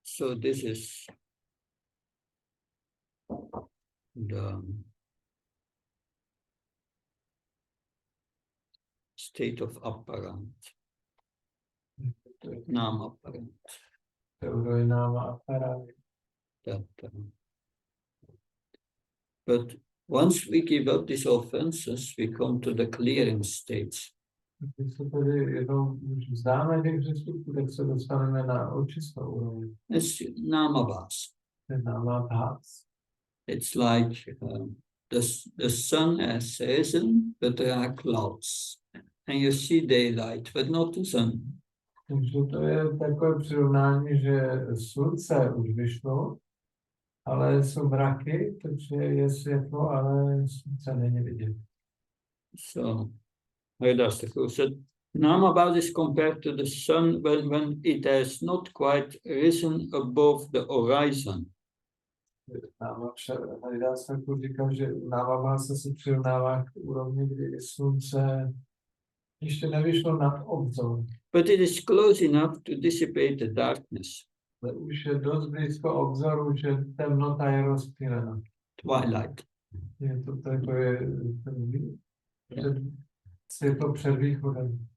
So this is the state of apparent, nama apparent. That, but once we give up these offenses, we come to the clearing stage. Když se tedy jednou už vzdáme těch přestupků, tak se dostaneme na očistou úroveň. It's namabhas. It's like the sun has risen, but there are clouds. And you see daylight, but not the sun. Takže to je takové přirovnání, že slunce už vyšlo, ale jsou mraky, takže je světlo, ale slunce není vidět. So, that's the clue. So, namabhas is compared to the sun when it has not quite risen above the horizon. Náma říkal, že náma se přirovnává k úrovni, kdy slunce ještě nevyšlo nad obzor. But it is close enough to dissipate the darkness. Ale už je dost blízko obzoru, že temnota je rozptýlena. Twilight. Je to takové světlo před východem.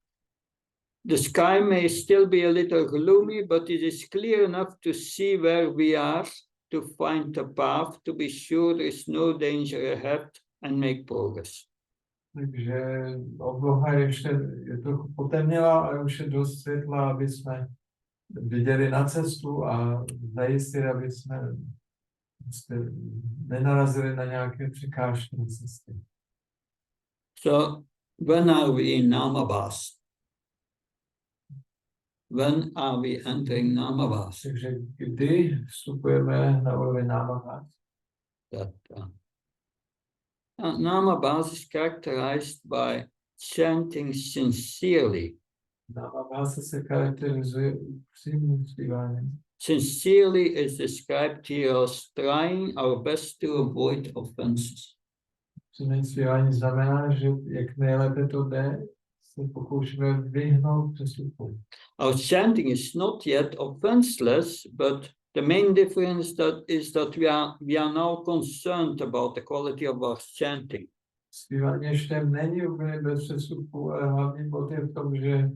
The sky may still be a little gloomy, but it is clear enough to see where we are, to find the path, to be sure there is no danger ahead and make progress. Takže obloha ještě je trochu potemněla, ale už je dost světla, aby jsme viděli na cestu a zajistili, aby jsme nenarazili na nějaké překážky na cestě. So, when are we in namabhas? When are we entering namabhas? Takže kdy vstupujeme na úroveň námabhas? Namabhas is characterized by chanting sincerely. Námabhas se charakterizuje upřímným zpíváním. Sincerely is described here as trying our best to avoid offenses. Upřímné zpívání znamená, že jak nejlépe to jde, se pokoušíme vyhnout přestupům. Our chanting is not yet offenseless, but the main difference is that we are now concerned about the quality of our chanting. Zpívání ještě není úplně bez přestupů, ale hlavní bod je v tom, že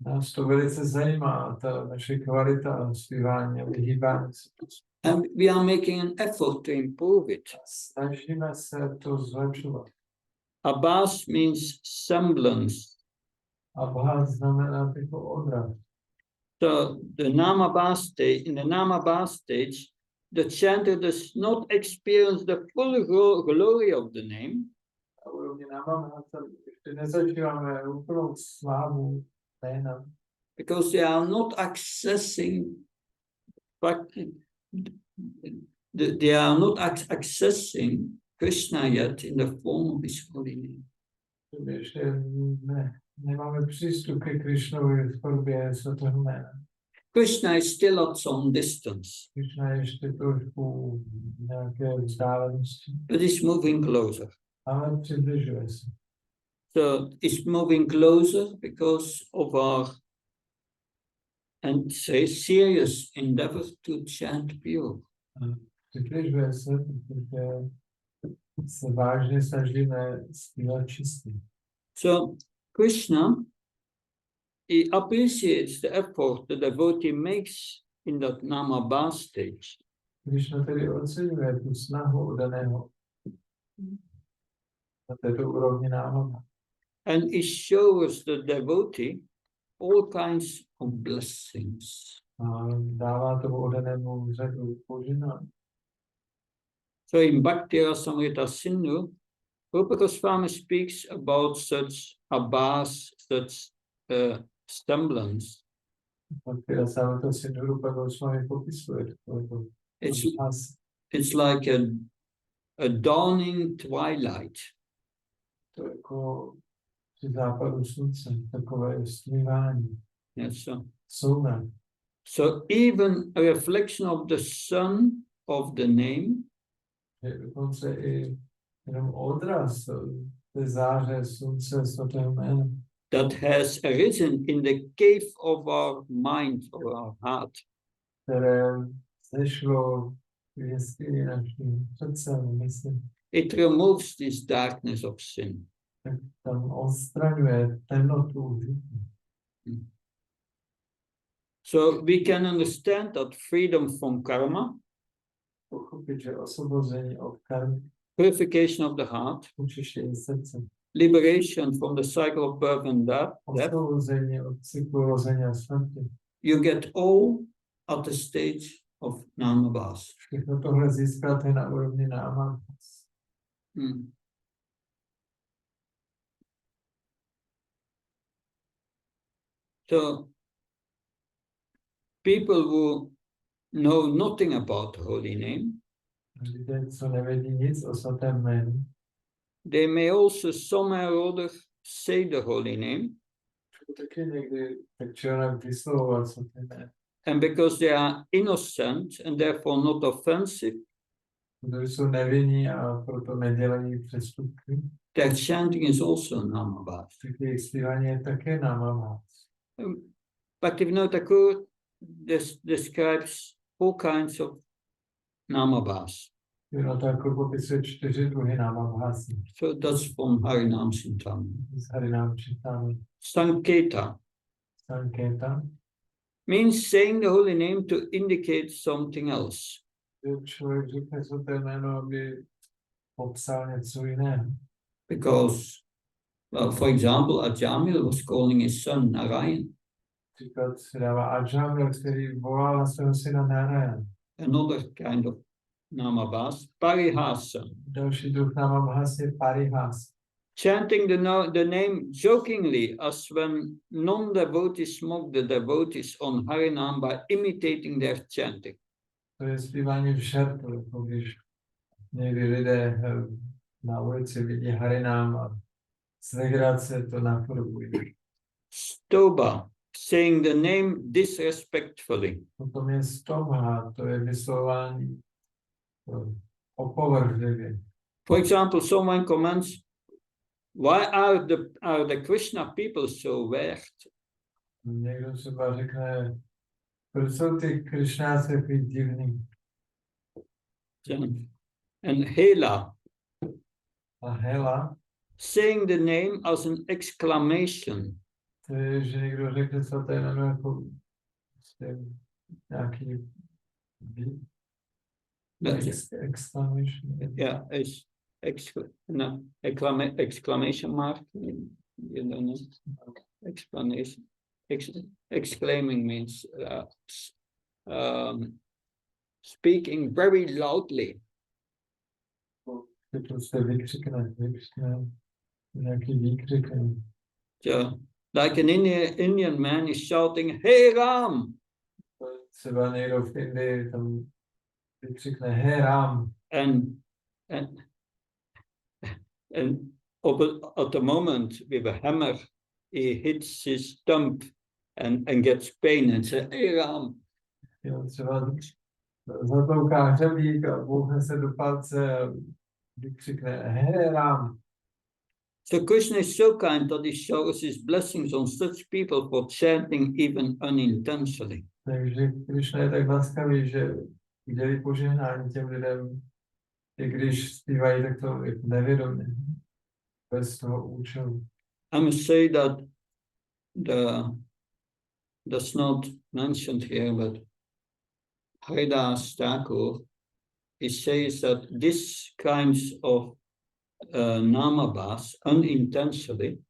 Nás to velice zajímá, ta naše kvalita zpívání a vyhýbání se. And we are making an effort to improve it. Snažíme se to zlepšovat. Abbas means semblance. Abhás znamená jako odraz. So the Namabas stage, in the Namabas stage, the chanter does not experience the full glory of the name. A úrovni námabhása ještě nezažíváme úplnou slávu jména. Because they are not accessing, but they are not accessing Krishna yet in the form of his holy name. Ještě nemáme přístup ke Krišnovi v podobě svatého jména. Krishna is still at some distance, Krišna je ještě trošku nějaké vzdálenosti, but he's moving closer. ale přibližuje se. So it's moving closer because of our and say serious endeavor to chant pure. Přibližuje se, protože se vážně snažíme zpívat čistý. So Krishna, he appreciates the effort the devotee makes in that Namabas stage. Krišna tedy oceňuje tu snahu daného na této úrovni námaba. And he shows the devotee all kinds of blessings. A dává tomu danému řadu požehnání. So in Bhakti Rasamrita Sindhu, Rupa Goswami speaks about such Abbas, such semblance. It's like a dawning twilight. To jako při západu slunce, takové stmívání. Yes, Soumrak. so even a reflection of the sun of the name Je dokonce i jenom odraz té záře slunce svatého jména, that has arisen in the cave of our mind or our heart. které zešlo v jeskyni naším srdcem, myslím, It removes this darkness of sin. tak tam odstraňuje temnotu žití. So we can understand that freedom from karma, Pochopit, že osvobození od karmy, purification of the heart, učištění srdce, liberation from the cycle of birth and death, osvobození od cyklu rození a smrti. you get all at the stage of Namabas. Všechno tohle získáte na úrovni náma. So people who know nothing about the holy name, Lidé, co nevědí nic o svatém jménu, they may also somehow or other say the holy name, taky někdy tak či onak vyslovovat svaté jméno. and because they are innocent and therefore not offensive, Protože jsou nevinní a proto nedělají přestupky, their chanting is also Namabas. tak jejich zpívání je také námabhás. Bhaktivinoda Thakur describes all kinds of Namabas. Jenom tak popisuje 4 druhy námabhásí. So that's from Harinam Sintam. Z Harinám Čittáme. Sanketa Sanketa. means saying the holy name to indicate something else. Člověk řekne svaté jméno, aby popsal něco jiného. Because, well, for example, Ajamil was calling his son Narayan. Příklad se dává Ajamil, který volal na svého syna Narayan. Another kind of Namabas, Parihasa. Další druh námabhás je Parihas. Chanting the name jokingly, as when non-devotees mock the devotees on Harinam by imitating their chanting. To je zpívání v žartu, jako když někdy lidé na ulici vidí Harinám a z legrace to napodobují. Stoba, saying the name disrespectfully. Potom je stobha, to je vyslování opovrhlivě. For example, someone comments, why are the Krishna people so weird? Někdo třeba řekne, proč jsou ty Krišnáci takový divný? And Hela, A Hela, saying the name as an exclamation. To je, že někdo řekne svaté jméno jako prostě nějaký exclamation. Yeah, exclamation mark. You don't know. Explanation. Exclaiming means speaking very loudly. To prostě vykřikne, nějaký výkřik. So, like an Indian man is shouting, "Hey Ram!" Třeba někdo v Indii tam vykřikne, "Hey Ram!" And at the moment with a hammer, he hits his thumb and gets pain and says, "Hey Ram!" Jo, třeba zatlouká hřebík a bouchne se do palce a vykřikne, "Hey Ram!" So Krishna is so kind that he showers his blessings on such people for chanting even unintentionally. Takže Krishna je tak laskavý, že udělí požehnání těm lidem, i když zpívají takto nevědomě, bez toho účelu. I must say that that's not mentioned here, but Haridas Thakur, he says that this kinds of namabhas unintentionally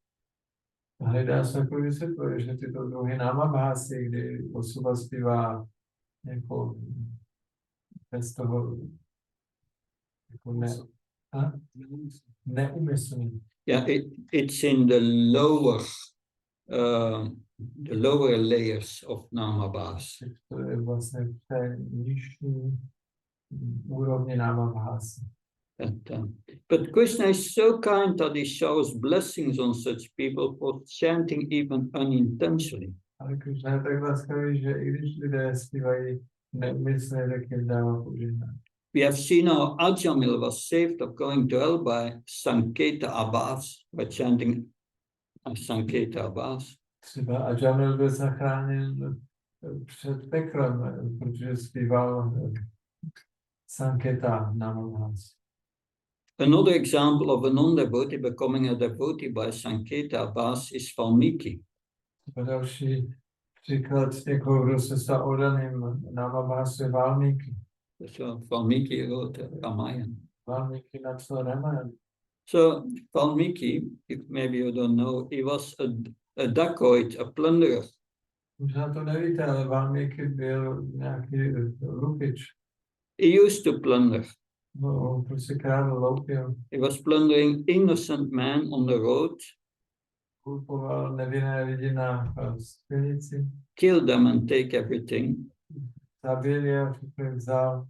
Haridas Thakur vysvětluje, že tyto druhy namabhásy, kdy osoba zpívá jako bez toho jako neumyslný. Yeah, it's in the lower layers of namabhas. To je vlastně v té nižší úrovni namabhásy. But Krishna is so kind that he showers blessings on such people for chanting even unintentionally. Ale Krishna je tak laskavý, že i když lidé zpívají neumyslně, tak jim dává požehnání. We have seen how Ajamil was saved of going to hell by Sanketa Abbas, by chanting Sanketa Abbas. Třeba Ajamil byl zachráněn před peklem, protože zpíval Sanketa namabhás. Another example of a non-devotee becoming a devotee by Sanketa Abbas is Valmiki. Další příklad někoho, kdo se stal oddaným namabhásu je Valmiki. So Valmiki wrote Ramayana. Valmiki napsal Ramayana. So Valmiki, maybe you don't know, he was a dacoit, a plunderer. Možná to nevíte, ale Valmiki byl nějaký lupič. He used to plunder. No, on prostě krádl loupil. He was plundering innocent men on the road, Kupoval nevinné lidi na silnici. kill them and take everything. Zabil je, všechno jim vzal.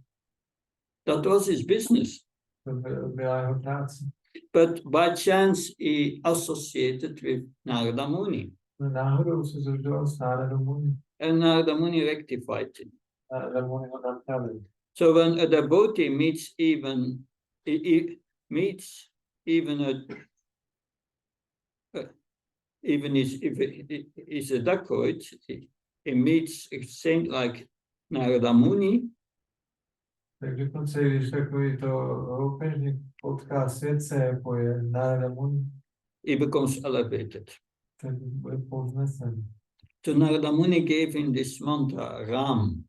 That was his business. To byla jeho práce. But by chance he associated with Narada Muni. Náhodou se zrušil s Náradou Muni. And Narada Muni rectified him. Nárada Muni ho napravil. So when a devotee meets even if he is a dacoit, he meets a saint like Narada Muni, Tak dokonce, když takový to loupežník potká světce, jako je Nárada Muni, he becomes elevated. tak bude povznesen. So Narada Muni gave him this mantra, Ram.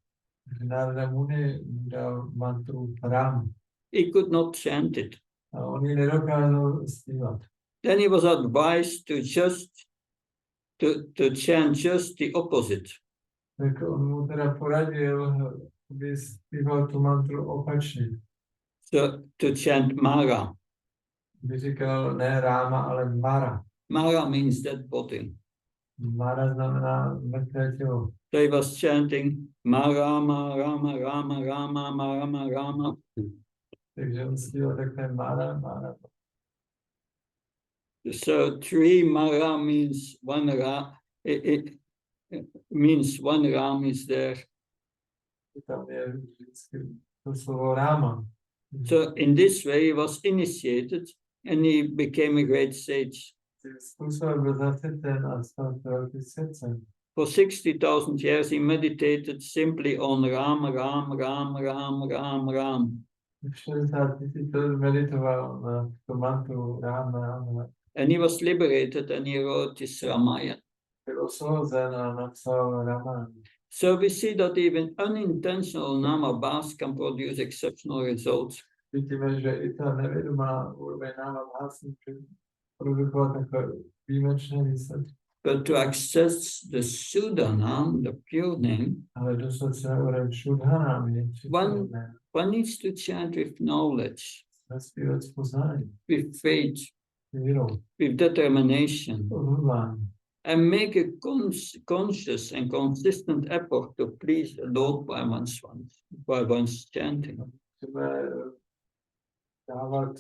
Nárada Muni mu dal mantru Ram. He could not chant it. A on ji nedokázal zpívat. Then he was advised to chant just the opposite. Tak on mu teda poradil, aby zpíval tu mantru opačně. So to chant Mara. By říkal ne Ráma, ale Mara. Mara means dead body. Mara znamená mrtvé tělo. So he was chanting Mara, Rama, Rama, Rama, Rama, Rama. Takže on zpíval takhle Mara, Mara. So three Mara means one Ra. It means one Ram is there. Tam je vždycky to slovo Ráma. So in this way he was initiated and he became a great sage. Tím způsobem byl zachyten a stal se velký srdcem. For 60,000 years he meditated simply on Ram, Ram, Ram, Ram, Ram, Ram. 60 000 let meditoval na tu mantru Ráma, Ráma. And he was liberated and he wrote his Ramayana. Tak byl osvobozen a napsal Raman. So we see that even unintentional nama bhas can produce exceptional results. Vidíme, že i ta nevědomá úroveň náma bhásy může produkovat takové výjimečné výsledky. But to access the Sudanam, the pure name, Ale dostat se na úroveň šudhanám je připravené. one needs to chant with knowledge, Zaspívat s poznáním, with faith, vírou, with determination, odhodlání. and make a conscious and consistent effort to please the Lord by one's chanting. Chceme dávat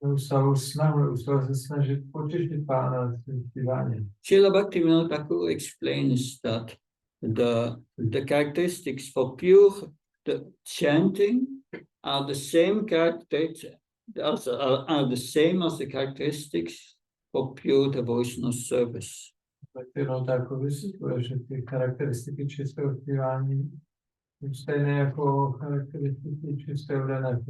neustálou snahu, neustále se snažit potěšit Pána svým zpíváním. Srila Bhaktivinoda Thakur explains that the characteristics for pure chanting are the same characteristics are the same as the characteristics for pure devotional service. Bhaktivinoda Thakur vysvětluje, že ty charakteristiky čistého zpívání jsou stejné jako charakteristiky čistého dané.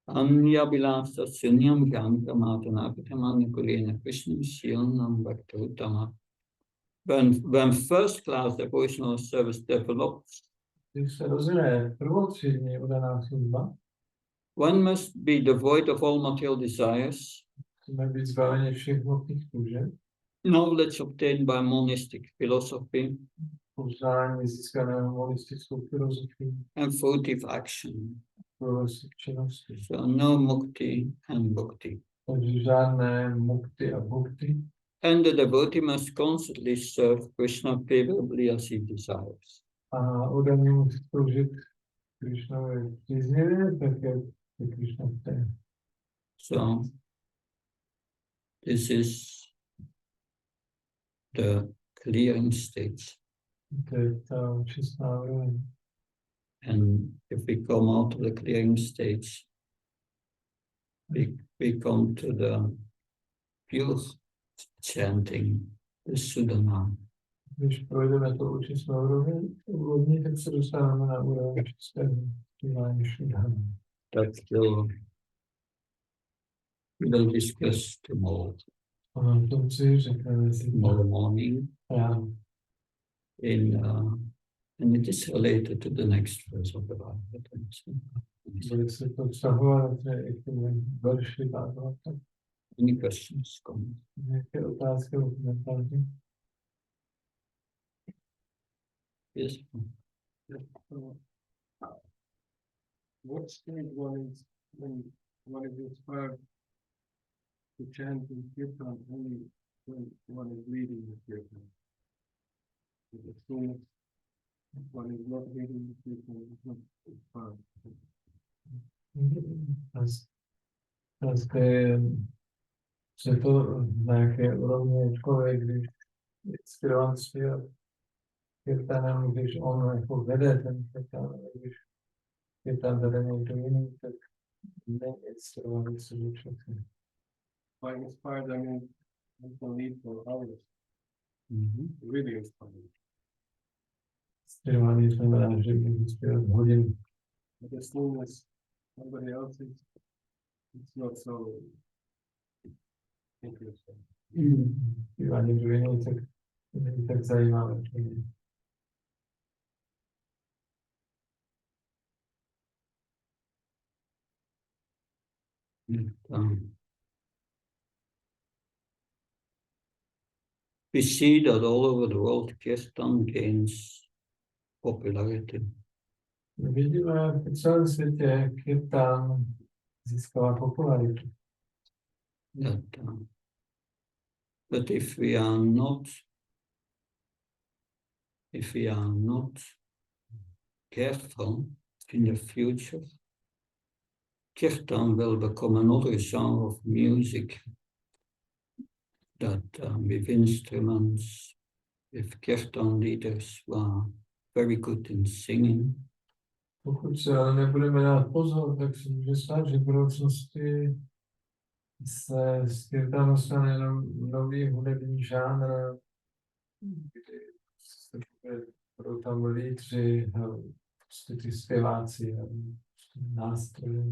Anya Bilasa Sunyam Ganga Matana Pitamanya Kulina Krishna Shilnam Bhaktautama. When first class devotional service develops, Když se rozvine prvotřídní udaná služba, one must be devoid of all material desires, musíme být zbaveni všech hmotných služeb, knowledge obtained by monistic philosophy, poznání získaného monistickou filozofii, and fruitive action. činnosti. So no mukti and bhakti. Takže žádné mukty a bhakti. And the devotee must constantly serve Krishna favorably as he desires. A udaný musí sloužit Krishnovi příznivě, tak jak Krishna chce. So this is the clearing stage. To je ta čistá úroveň. And if we come out of the clearing stage, we come to the pure chanting, the Sudana. Když projdeme to čistou úroveň, tak se dostáváme na úroveň čistého zpívání Šudhana. That we'll discuss tomorrow. A to si řekneme Tomorrow morning. ráno. And it is related to the next verse of the Bible. Bude se to vztahovat i k tomu verši Bhagavata. Any questions? Comments? Nějaké otázky o komentáři? Yes. What stage one is when one is inspired to chant in kirtan only when one is leading the kirtan? As soon as one is not leading the kirtan, it's not inspired. Se to nějaké úrovně člověk, když je inspirován zpívat kirtanem, když on jako vede ten kirtan, když kirtan vede někdo jiný, tak není inspirovaný se člověk. By inspired, I mean one can lead for hours. Really inspired. Inspirovaný znamená, že může zpívat hodinu. But as soon as somebody else is, it's not so interesting. Zpívá někdo jiný, tak není tak zajímavé. We see that all over the world Kirtan gains popularity. Vidíme v celém světě kirtan získává popularitu. But if we are not careful in the future, Kirtan will become another genre of music that with instruments, with Kirtan leaders who are very good in singing. Pokud se ale nebudeme dát pozor, tak se může stát, že v budoucnosti se z kirtanu stane jenom nový hudební žánr, kdy se budou tam lídři, ty zpěváci, nástroje.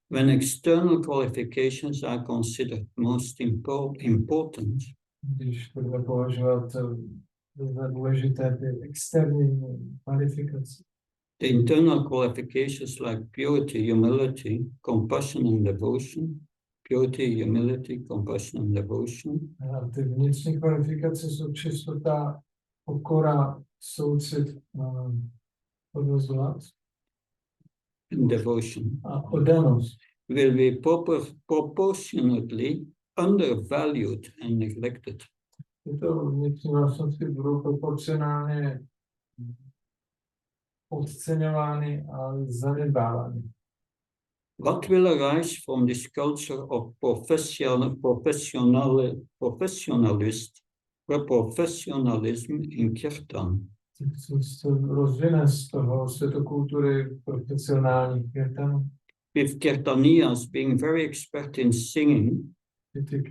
When external qualifications are considered most important, když budeme považovat za důležité ty externí kvalifikace, the internal qualifications like purity, humility, compassion and devotion, purity, humility, compassion and devotion, a ty vnitřní kvalifikace jsou čistota, pokora, soucit, odvozovanost and devotion a oddanost will be proportionately undervalued and neglected. tyto vnitřní vlastnosti budou proporcionálně podceňovány a zanedbávány. What will arise from this culture of professionalism in kirtan? Co se rozvine z toho světokultury profesionálních kirtanů. With kirtaniyas being very expert in singing, Ty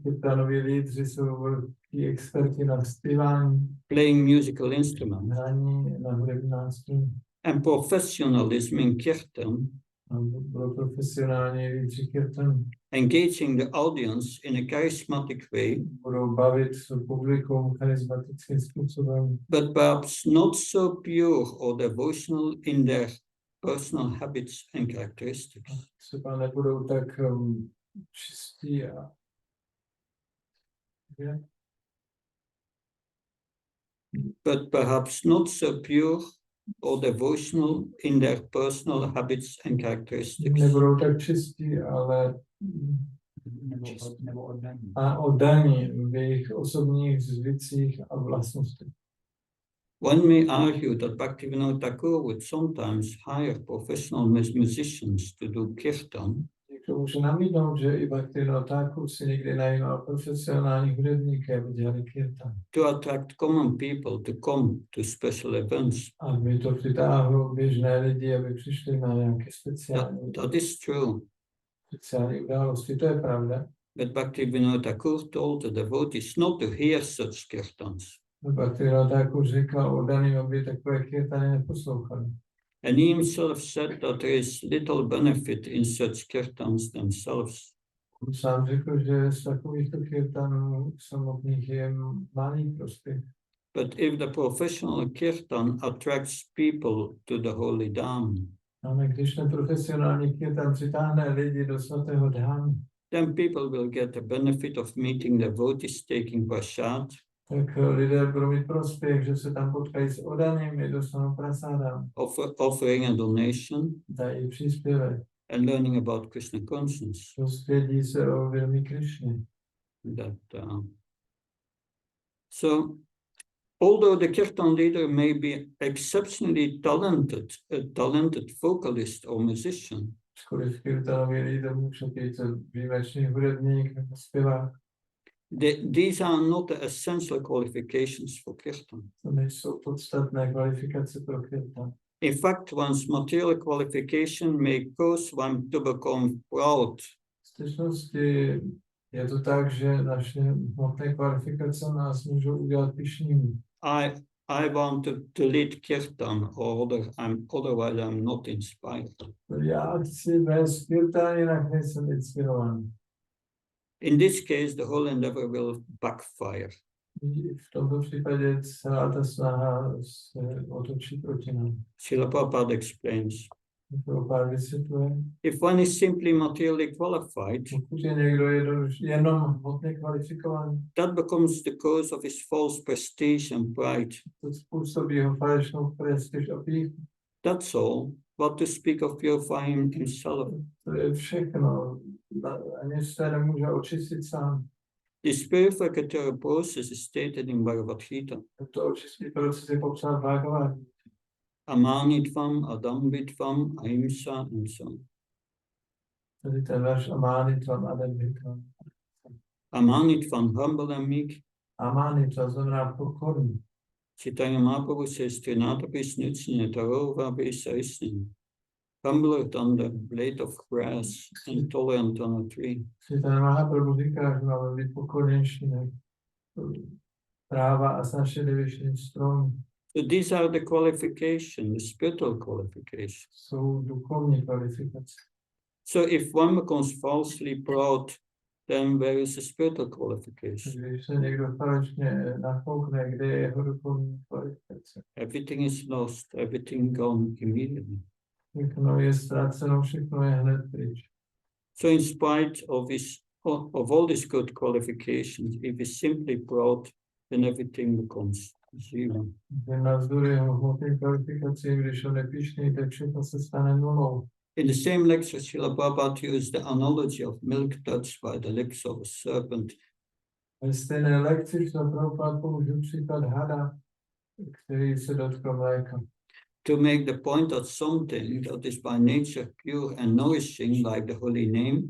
kirtanoví lídři jsou velký experti na zpívání, playing musical instruments, hraní na hudební nástroje. and professionalism in kirtan, Pro profesionální lídři kirtanů. engaging the audience in a charismatic way, Budou bavit publikum charismatickým způsobem, but perhaps not so pure or devotional in their personal habits and characteristics. třeba nebudou tak čistí a But perhaps not so pure or devotional in their personal habits and characteristics. nebudou tak čistí, ale nebo oddaní. a oddaní v jejich osobních zvycích a vlastnostech. One may argue that Bhaktivinoda Thakur would sometimes hire professional musicians to do kirtan, Někdo může namítnout, že i Bhaktivinoda Thakur si někdy najímal profesionální hudebníky, aby dělali kirtan. to attract common people to come to special events. Aby to přitáhlo běžné lidi, aby přišli na nějaké speciální That is true. události. To je pravda. But Bhaktivinoda Thakur told the devotees not to hear such kirtans. Bhaktivinoda Thakur říkal oddaným, aby takové kirtany neposlouchali. And he himself said that there is little benefit in such kirtans themselves. On sám řekl, že z takovýchto kirtanů samotných je malý prospěch. But if the professional kirtan attracts people to the holy dham, Ale když ten profesionální kirtan přitáhne lidi do svatého dhámu, then people will get the benefit of meeting devotees taking prasad, tak lidé budou mít prospěch, že se tam potkají s oddanými, dostanou prasáda, offering a donation, dají příspěvek, and learning about Krishna consciousness. dozvědí se o vědomí Krišny. So, although the kirtan leader may be exceptionally talented, a talented vocalist or musician, Ačkoliv kirtanový lídr může být výjimečný hudebník nebo zpěvák, these are not the essential qualifications for kirtan. to nejsou podstatné kvalifikace pro kirtan. In fact, one's material qualification may cause one to become proud. V skutečnosti je to tak, že naše hmotné kvalifikace nás můžou udělat pyšnými. I want to lead kirtan, otherwise I'm not inspired. Já chci vést kirtan, jinak nejsem inspirovaný. In this case, the whole endeavor will backfire. V tomto případě celá ta snaha se otočí proti nám. Srila Prabhupada explains, Prabhupada vysvětluje, if one is simply materially qualified, pokud je někdo jenom hmotně kvalifikovaný, that becomes the cause of his false prestige and pride. to způsobí jeho falešnou prestiž a píchu. That's all. What to speak of purifying himself. To je všechno. Ani se nemůže očistit sám. This purificatory process is stated in Bhagavad Gita. To očistný proces je popsán v Bhagavad. Amanitvam, adambitvam, ahimsa, and so on. Tedy ten verš Amanitvam, Adambitvam. Amanitvam, humble and meek. Amanitva znamená pokorný. Chaitanya Mahaprabhu says, Trinatapi snutsine tarovabi saisnin. Humbler than the blade of grass and tolerant on a tree. Chaitanya Mahaprabhu říká, že máme být pokornější než tráva a snažlivější strom. So these are the qualifications, the spiritual qualifications. Jsou duchovní kvalifikace. So if one becomes falsely proud, then where is the spiritual qualification? Když se někdo falešně nafoukne, kde je jeho duchovní kvalifikace? Everything is lost, everything gone immediately. Všechno je ztraceno, všechno je hned pryč. So in spite of all these good qualifications, if he's simply proud, then everything becomes zero. Že navzdory jeho hmotným kvalifikacím, když on je pyšný, tak všechno se stane nulou. In the same lecture, Srila Prabhupada used the analogy of milk touched by the lips of a serpent. Ve stejné lekci šlo Prabhupada použil příklad hada, který se dotkl mléka. To make the point that something that is by nature pure and nourishing, like the holy name,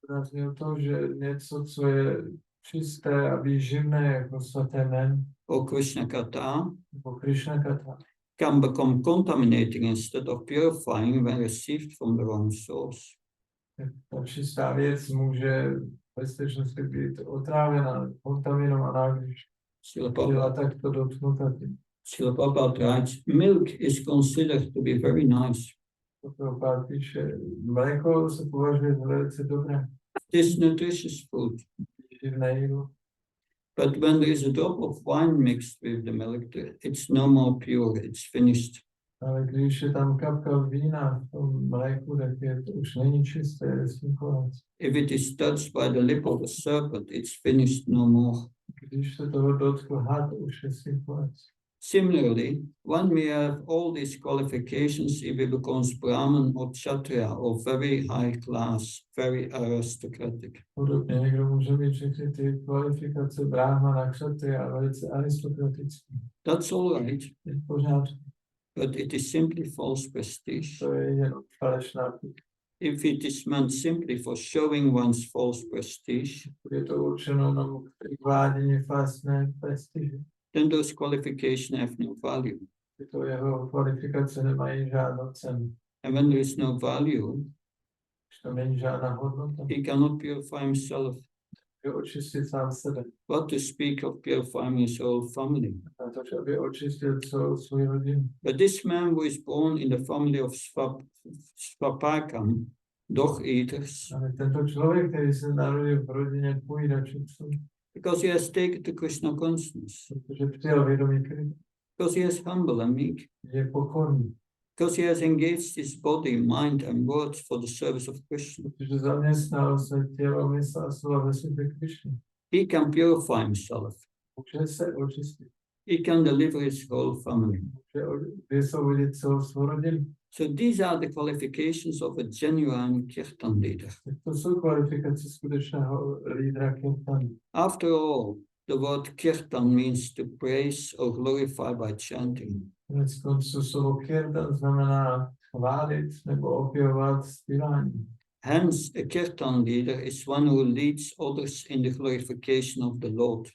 Zdůraznil to, že něco, co je čisté a výživné, jako svaté jméno, or Krishna Katha, nebo Krishna Katha, can become contaminating instead of purifying when received from the wrong source. ta čistá věc může ve skutečnosti být otrávena, kontaminovaná, když Srila byla Prabhupada takto dotknuta tím. Srila Prabhupada writes, milk is considered to be very nice. Prabhupada píše, mléko se považuje za velice dobré, It is nutritious food. výživné jídlo. But when there is a drop of wine mixed with the milk, it's no more pure, it's finished. Ale když je tam kapka vína v tom mléku, tak to už není čisté, je s tím konec. If it is touched by the lip of a serpent, it's finished no more. Když se toho dotkl had, už je s tím konec. Similarly, one may have all these qualifications if he becomes Brahmin or Kshatriya or very high class, very aristocratic. Podobně někdo může mít všechny ty kvalifikace brahmana, kshatriya a velice aristokratický. That's all right, Je v pořádku. but it is simply false prestige. To je jenom falešná. If it is meant simply for showing one's false prestige, Je to určeno jenom k vádění falešné prestiže. then those qualifications have no value. Tyto jeho kvalifikace nemají žádnou cenu. And when there is no value, Když tam není žádná hodnota, he cannot purify himself. je očistit sám sebe. What to speak of purifying his whole family? Na to, aby očistil celou svou rodinu. But this man who is born in the family of Svapakam, dog eaters, Ale tento člověk, který se narodil v rodině pojídačů, because he has taken to Krishna consciousness, protože přijal vědomí Krishna, because he is humble and meek, je pokorný, because he has engaged his body, mind, and words for the service of Krishna, protože zaměstnal se tělo, mysl a slova ve světě Krishna. he can purify himself. Může se očistit, He can deliver his whole family. může vysvobodit celou svou rodinu. So these are the qualifications of a genuine kirtan leader. To jsou kvalifikace skutečného lídra kirtanu. After all, the word kirtan means to praise or glorify by chanting. Konec konců slovo kirtan znamená chválit nebo opěvovat zpívání. Hence, a kirtan leader is one who leads others in the glorification of the Lord.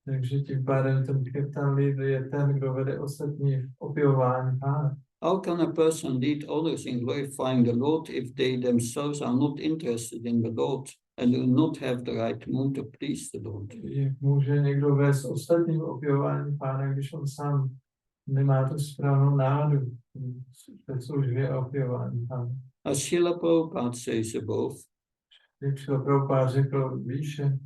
Takže tím pádem ten kirtan lídr je ten, kdo vede ostatní v opěvování Pána. How can a person lead others in glorifying the Lord if they themselves are not interested in the Lord and do not have the right mood to please the Lord? Jak může někdo vést ostatní v opěvování Pána, když on sám nemá tu správnou náladu ve službě a opěvování Pána? As Srila Prabhupada says above, Jak Srila Prabhupada řekl výše,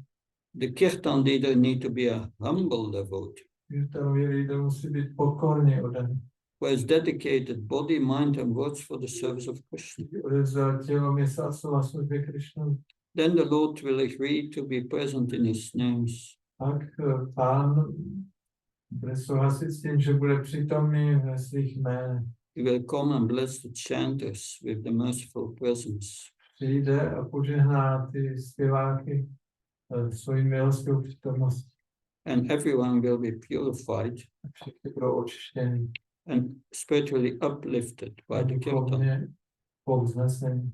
the kirtan leader need to be a humble devotee kirtanový lídr musí být pokorně oddaný. who has dedicated body, mind, and words for the service of Krishna. Odevzdal tělo, mysl a slova službě Krishnu. Then the Lord will agree to be present in his names. Pak Pán bude souhlasit s tím, že bude přítomný ve svých jménech. He will come and bless the chanters with the merciful presence. Přijde a požehná ty zpěváky svojí milostivou přítomností. And everyone will be purified A všichni budou očištěni. and spiritually uplifted by the kirtan. Duchovně povznesení.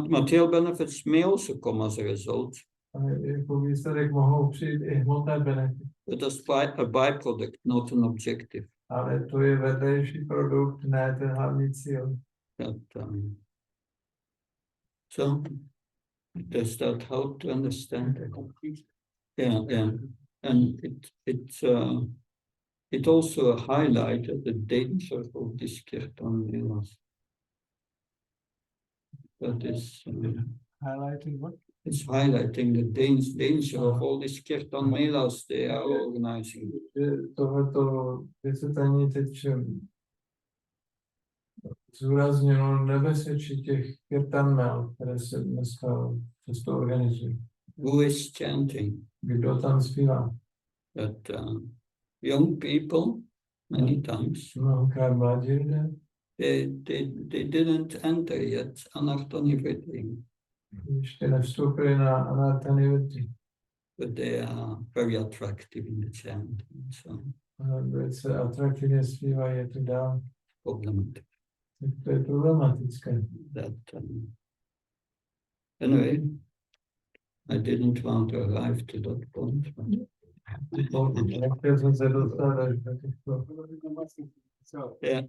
Material benefits may also come as a result, A jako výsledek mohou přijít i hmotné benefity. but as a byproduct, not an objective. Ale to je vedlejší produkt, ne ten hlavní cíl. So, does that help to understand? Yeah. And it also highlighted the danger of this kirtan. that is Highlighting what? it's highlighting the danger of all these kirtan melas they are organizing. Tohleto vysvětlení teď zúraznilo nebezpečí těch kirtanmel, které se dneska často organizují. Who is chanting? Kdo tam zpívá? That young people, many times, Mnohokrát mladí lidé, they didn't enter yet anarthanivritti, ještě nevstoupili na anarthanivritti, but they are very attractive in the chanting, so ale velice atraktivně zpívají, je to dál. problematic. To je problematické. That anyway, I didn't want to arrive to that point. Nechtěl jsem se dostat až do těchto. So Yeah.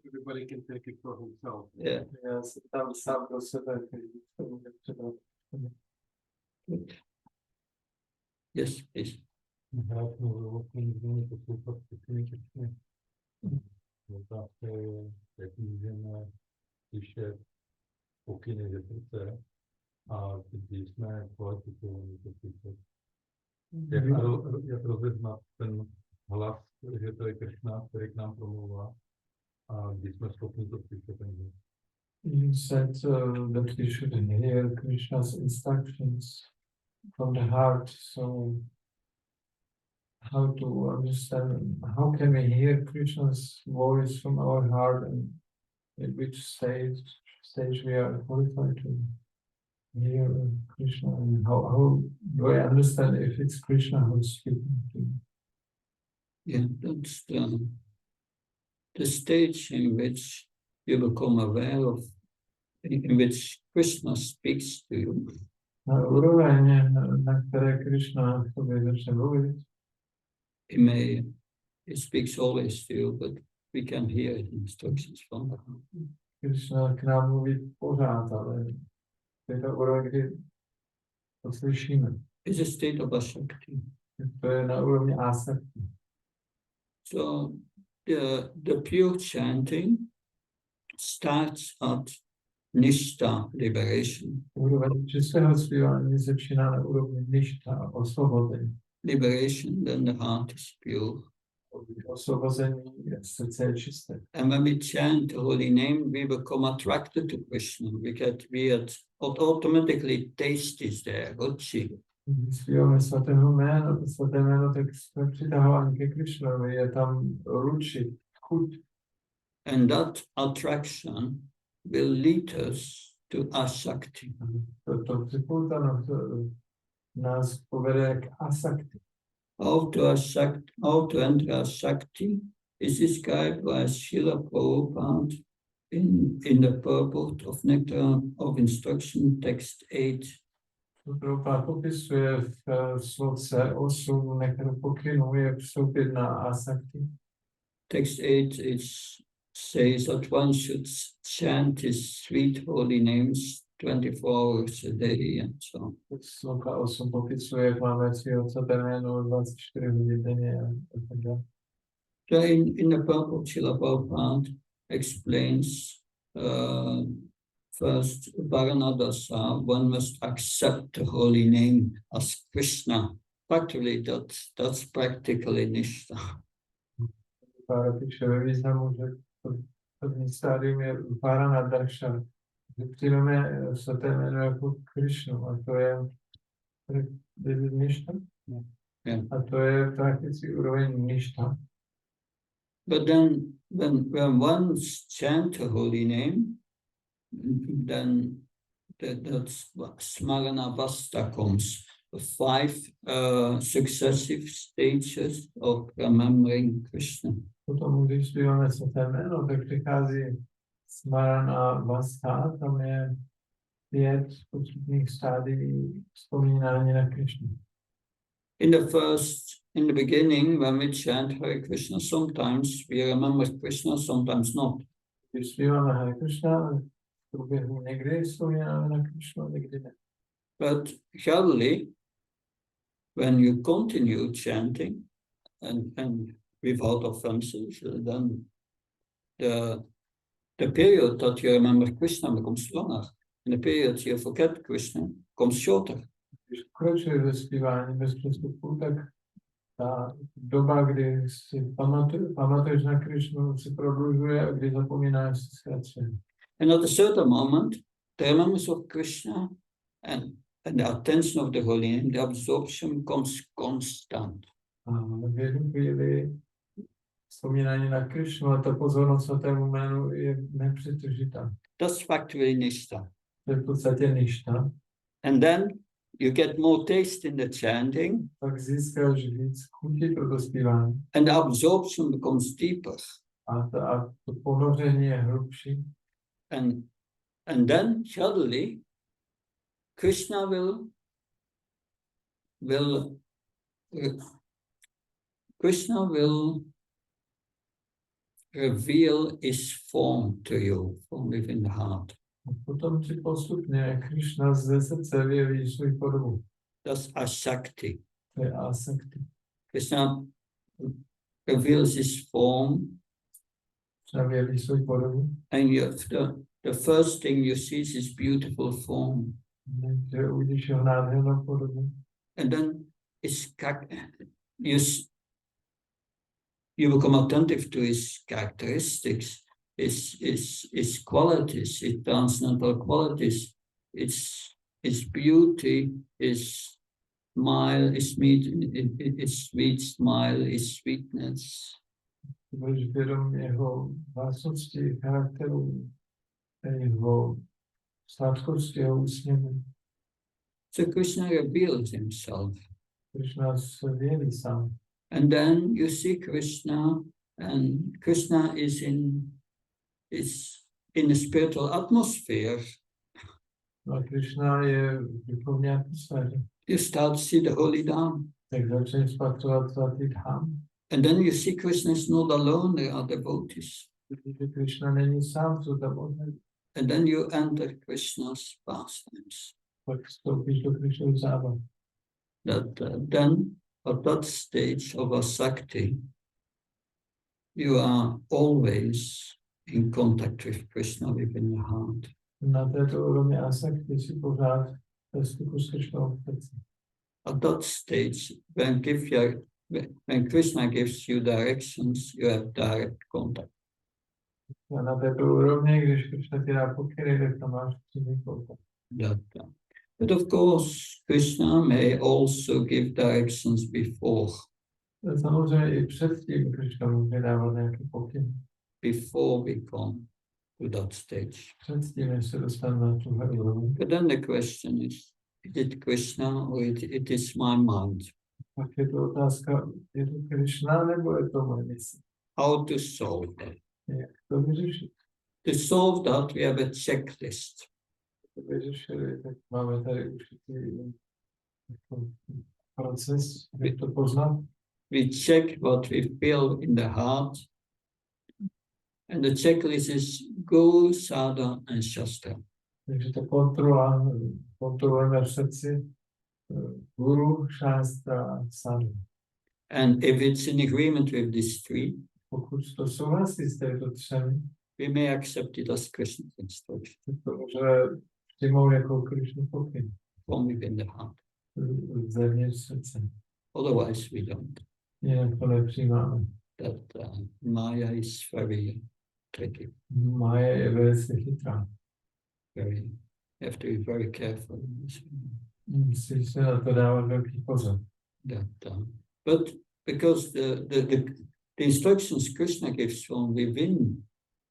everybody can take it for himself. Yeah. Já jsem tam sám do sebe, který to může předat. Yes, please. Hrát mluvil, nikdo neposlouchat všechny četně. Otázka je, jak můžeme slyšet pokyny ze srdce a když jsme kvalifikovani to slyšet. Jak rozeznat ten hlas, že to je Kršna, který k nám promluvá a když jsme schopni to slyšet ten hlas. You said that we should hear Krishna's instructions from the heart. So, how to understand? How can we hear Krishna's voice from our heart, and at which stage we are qualified to hear Krishna? And how do I understand if it's Krishna who is speaking to me? Yeah, that's the stage in which you become aware of, in which Krishna speaks to you. Na úroveň, na které Krishna k tobě začne mluvit, He speaks always to you, but we can hear his instructions from the heart. Krishna k nám mluví pořád, ale to je ta úroveň, kdy to slyšíme. It's a state of Ashakti. To je na úrovni asakti. So the pure chanting starts at Nishta, liberation. Úroveň čistého zpívání začíná na úrovni ništa, osvobození. Liberation, then the heart is pure. Osvobození, srdce je čisté. And when we chant the holy name, we become attracted to Krishna. We automatically taste is there, ruchi. Když zpíváme svaté jméno, tak jsme přitahováni ke Krishnovi, je tam ruči, chuť. And that attraction will lead us to Asakti. To připoutanost nás povede k asakti. How to enter Asakti is described by Srila Prabhupada in the purport of Nectar of Instruction, text 8. Prabhupada popisuje v sloce 8 nektaru pokynu, jak vstoupit na asakti. Text 8 says that one should chant his sweet holy names 24 hours a day and so on. Sloka 8 popisuje, jak máme svého svaté jméno 24 hodin denně a tak dále. So in the purport, Srila Prabhupada explains first Varanadasa, one must accept the holy name as Krishna. Actually, that's practically Nishta. Pára píše ve významu, že první stádium je Varanadasa, že přijmeme svaté jméno jako Krishnu a to je ništa. Yeah. A to je prakticky úroveň ništa. But then when one chants a holy name, then that's Smarana Vasta comes. 5 successive stages of remembering Krishna. Potom, když zpíváme svaté jméno, tak přichází Smarana Vasta, tam je 5 postupných stádií vzpomínání na Krishnu. In the beginning, when we chant Hare Krishna, sometimes we remember Krishna, sometimes not. Když zpíváme Hare Krishna, v průběhu někdy vzpomínáme na Krishnu, někdy ne. But gradually, when you continue chanting and without offences, then the period that you remember Krishna becomes longer, and the period you forget Krishna becomes shorter. Když pokračuje ve zpívání bez přestupku, tak ta doba, kdy si pamatuješ na Krishnu, se prodlužuje a kdy zapomínáš, se zkracuje. And at a certain moment, the remembrance of Krishna and the attention of the holy name, the absorption becomes constant. A v jednu chvíli vzpomínání na Krishnu a ta pozornost svatému jménu je nepřetržitá. That's factually nishta. To je v podstatě ništa. And then you get more taste in the chanting, Pak získáš víc chuti pro to zpívání. and the absorption becomes deeper. A to ponoření je hlubší. And then suddenly Krishna will reveal his form to you from within the heart. A potom si postupně Krishna ze srdce vyjeví svou podobu. That's Ashakti. To je asakti. Krishna reveals his form, Krishna vyjeví svou podobu. and the first thing you see is his beautiful form. Že uvidíš jeho nádhernou podobu. And then you become attentive to his characteristics, his qualities, his transcendental qualities, his beauty, his smile, his sweet smile, his sweetness. Budeš vědom jeho vlastnosti, charakteru, jeho sladkosti, jeho úsměvu. So Krishna reveals himself. Krishna se vyjeví sám. And then you see Krishna, and Krishna is in the spiritual atmosphere. No a Krishna je v duchovní atmosféře. You start to see the holy dham. Tak začneš spatřovat svatý dham. And then you see Krishna is not alone, there are devotees. Že Krishna není sám, jsou tam odhledí. And then you enter Krishna's pastimes. Pak vstoupíš do Krishnovy zábav. Then at that stage of Asakti, you are always in contact with Krishna within your heart. Na této úrovni asakti si pořád ve styku s Krishnou v srdci. At that stage, when Krishna gives you directions, you have direct contact. A na této úrovni, když Krishna ti dá pokyny, tak tam máš přímý kontakt. But of course, Krishna may also give directions before. Samozřejmě i předtím Krishna může dávat nějaký pokyn. Before we come to that stage. Předtím, než se dostaneme na tuhle úroveň. But then the question is it Krishna or it is my mind? Pak je to otázka, je to Krishna nebo je to moje mysl? How to solve that? Jak to vyřešit? To solve that, we have a checklist. To vyřešili, tak máme tady určitý proces, jak to poznat. We check what we feel in the heart. And the checklist is Guru, Sadha, and Shastra. Takže to kontrolujeme v srdci Guru, Shastra, Sadhu. And if it's in agreement with these three, Pokud to souhlasí s těmito třemi, we may accept it as Krishna's instruction tak to můžeme přijmout jako Krishnu pokyn from within the heart. zevnitř srdce. Otherwise, we don't. Jinak to nepřijímáme. That Maya is very tricky. Mája je velice chytrá. You have to be very careful in this. Musíš se na to dávat velký pozor. But because the instructions Krishna gives from within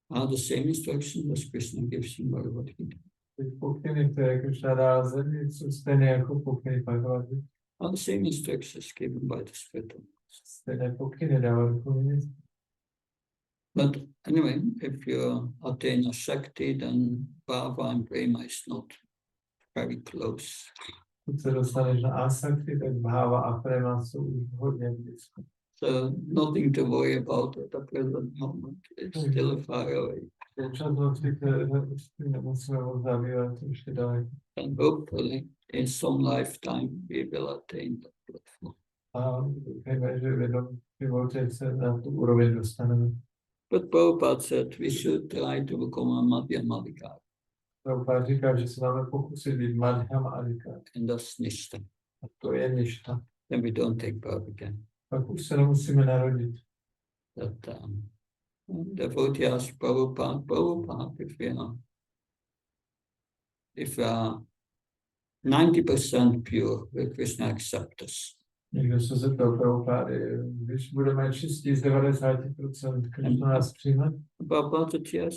are the same instructions as Krishna gives in Bhagavad Gita. Ty pokyny, které Krishna dá zevnitř, jsou stejné jako pokyny Bhagavad Gita. Are the same instructions given by the Spirit. Stejné pokyny dává duchovní. But anyway, if you attain a Shakti, then Bhava and Prema is not very close. Když se dostaneš na asakti, tak bhava a prema jsou už hodně blízko. So nothing to worry about at the present moment. It's still far away. V současnosti se nemusíme moc zabývat ještě daleko. And hopefully in some lifetime we will attain that platform. A doufejme, že v jednom životě se na tu úroveň dostaneme. But Prabhupada said we should try to become a Madhyamadikar. Prabhupada říká, že se máme pokusit být Madhyamadikar. And that's Nishta. A to je ništa. Then we don't take birth again. Pak už se nemusíme narodit. That devotee asked Prabhupada, if we are 90% pure, will Krishna accept us? Někdo se zeptal Prabhupády, když budeme čistí z 90%, Krishna nás přijme? Prabhupada said yes.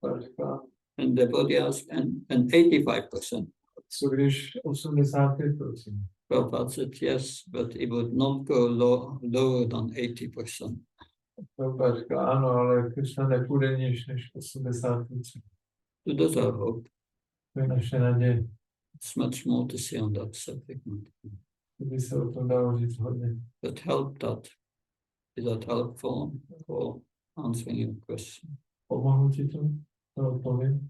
Prabhupada říká, And devotee asked, and 85%. co když 85%? Prabhupada said yes, but it would not go lower than 80%. Prabhupada říká, ano, ale Krishna nepůjde níž než 80%. So that's our hope. To je naše naděje. It's much more to say on that subject. Kdyby se o tom dalo říct hodně. But is that helpful for answering your question? Pomohu ti to odpovím?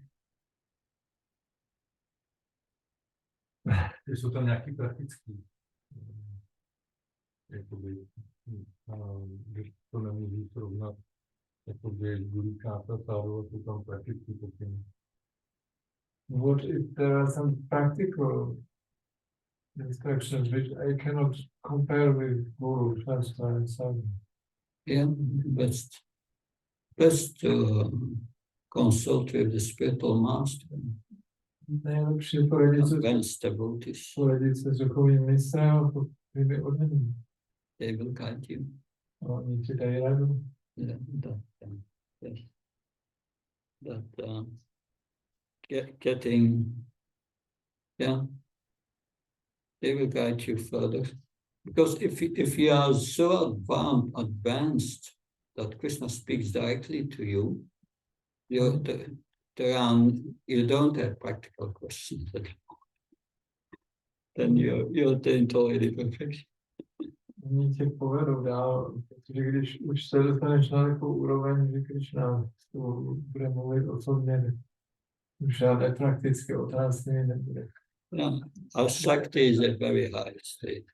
Jsou tam nějaký praktický, jakoby, když to nemůžu srovnat, jakoby guru káta sáru, jsou tam praktický pokyny. What if there are some practical instructions which I cannot compare with Guru, Shastra, and Sadhu? Yeah, best to consult with the spiritual master, Nejlepší je poradit advanced devotees. se s duchovním mistrem a poradit od něj. They will guide you. A oni ti dají radu. Yeah, getting, they will guide you further. Because if you are so advanced that Krishna speaks directly to you, you don't have practical questions. Then you're attained already perfection. Oni tě povedou dál, protože když už se dostaneš na takovou úroveň, že Krishna bude mluvit osobně, už žádné praktické otázky nebude. Yeah. Our Shakti is a very high state.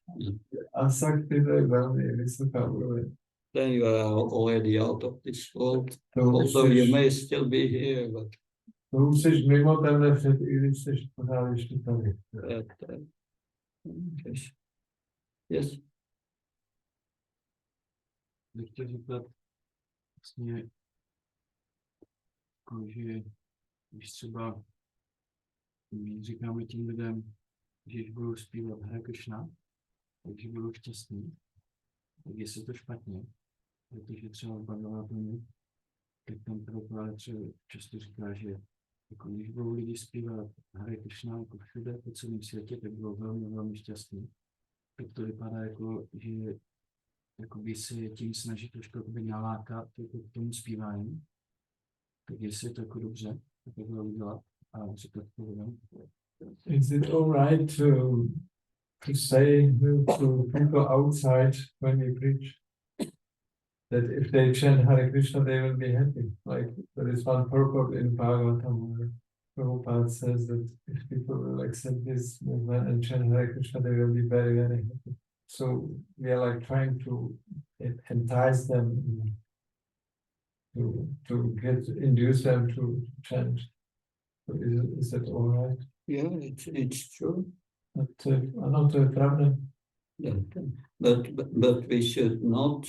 A Sakti to je velmi vysoká úroveň. Then you are already out of this world. To Although už you seš, may still be here, but to už seš mimo tenhle svět, i když seš pořád ještě tady. Yes. Bych chtěl zeptat, vlastně, že když třeba my říkáme tím lidem, že když budou zpívat Hare Krishna, takže budou šťastní, tak jestli to špatně, protože třeba v Bhagavatamu, tak tam Prabhupada třeba často říká, že jako když budou lidi zpívat Hare Krishna jako všude po celém světě, tak budou velmi, velmi šťastní. Tak to vypadá jako, že jakoby se tím snaží trošku nalákat jako k tomu zpívání. Tak jestli je to jako dobře, tak takhle udělat a říkat to. Is it all right to say to people outside when we preach that if they chant Hare Krishna, they will be happy? Like there is one purport in Bhagavatam where Prabhupada says that if people will accept this movement and chant Hare Krishna, they will be very, very happy. So we are like trying to entice them to induce them to chant. So is that all right? Yeah, it's true. Ano, to je pravda. But we should not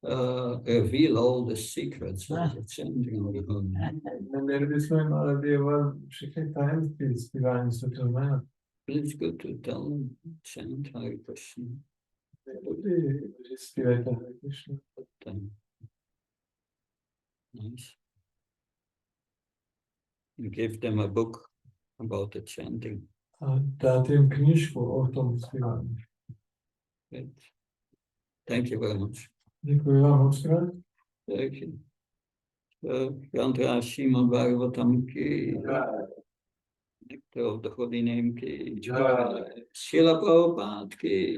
reveal all the secrets of the chanting of the Holy Name. Neměli bychom jim ale vyjevovat všechny tajemství zpívání svatého jména. But it's good to tell them, chant Hare Krishna. Zpívajte Hare Krishna. Nice. You give them a book about the chanting. A dát jim knížku o tom zpívání. Good. Thank you very much. Děkuji vám moc krát. Thank you. Yantra Srimad Bhagavatam ki, Nectar of the Holy Name ki, Srila Prabhupada ki.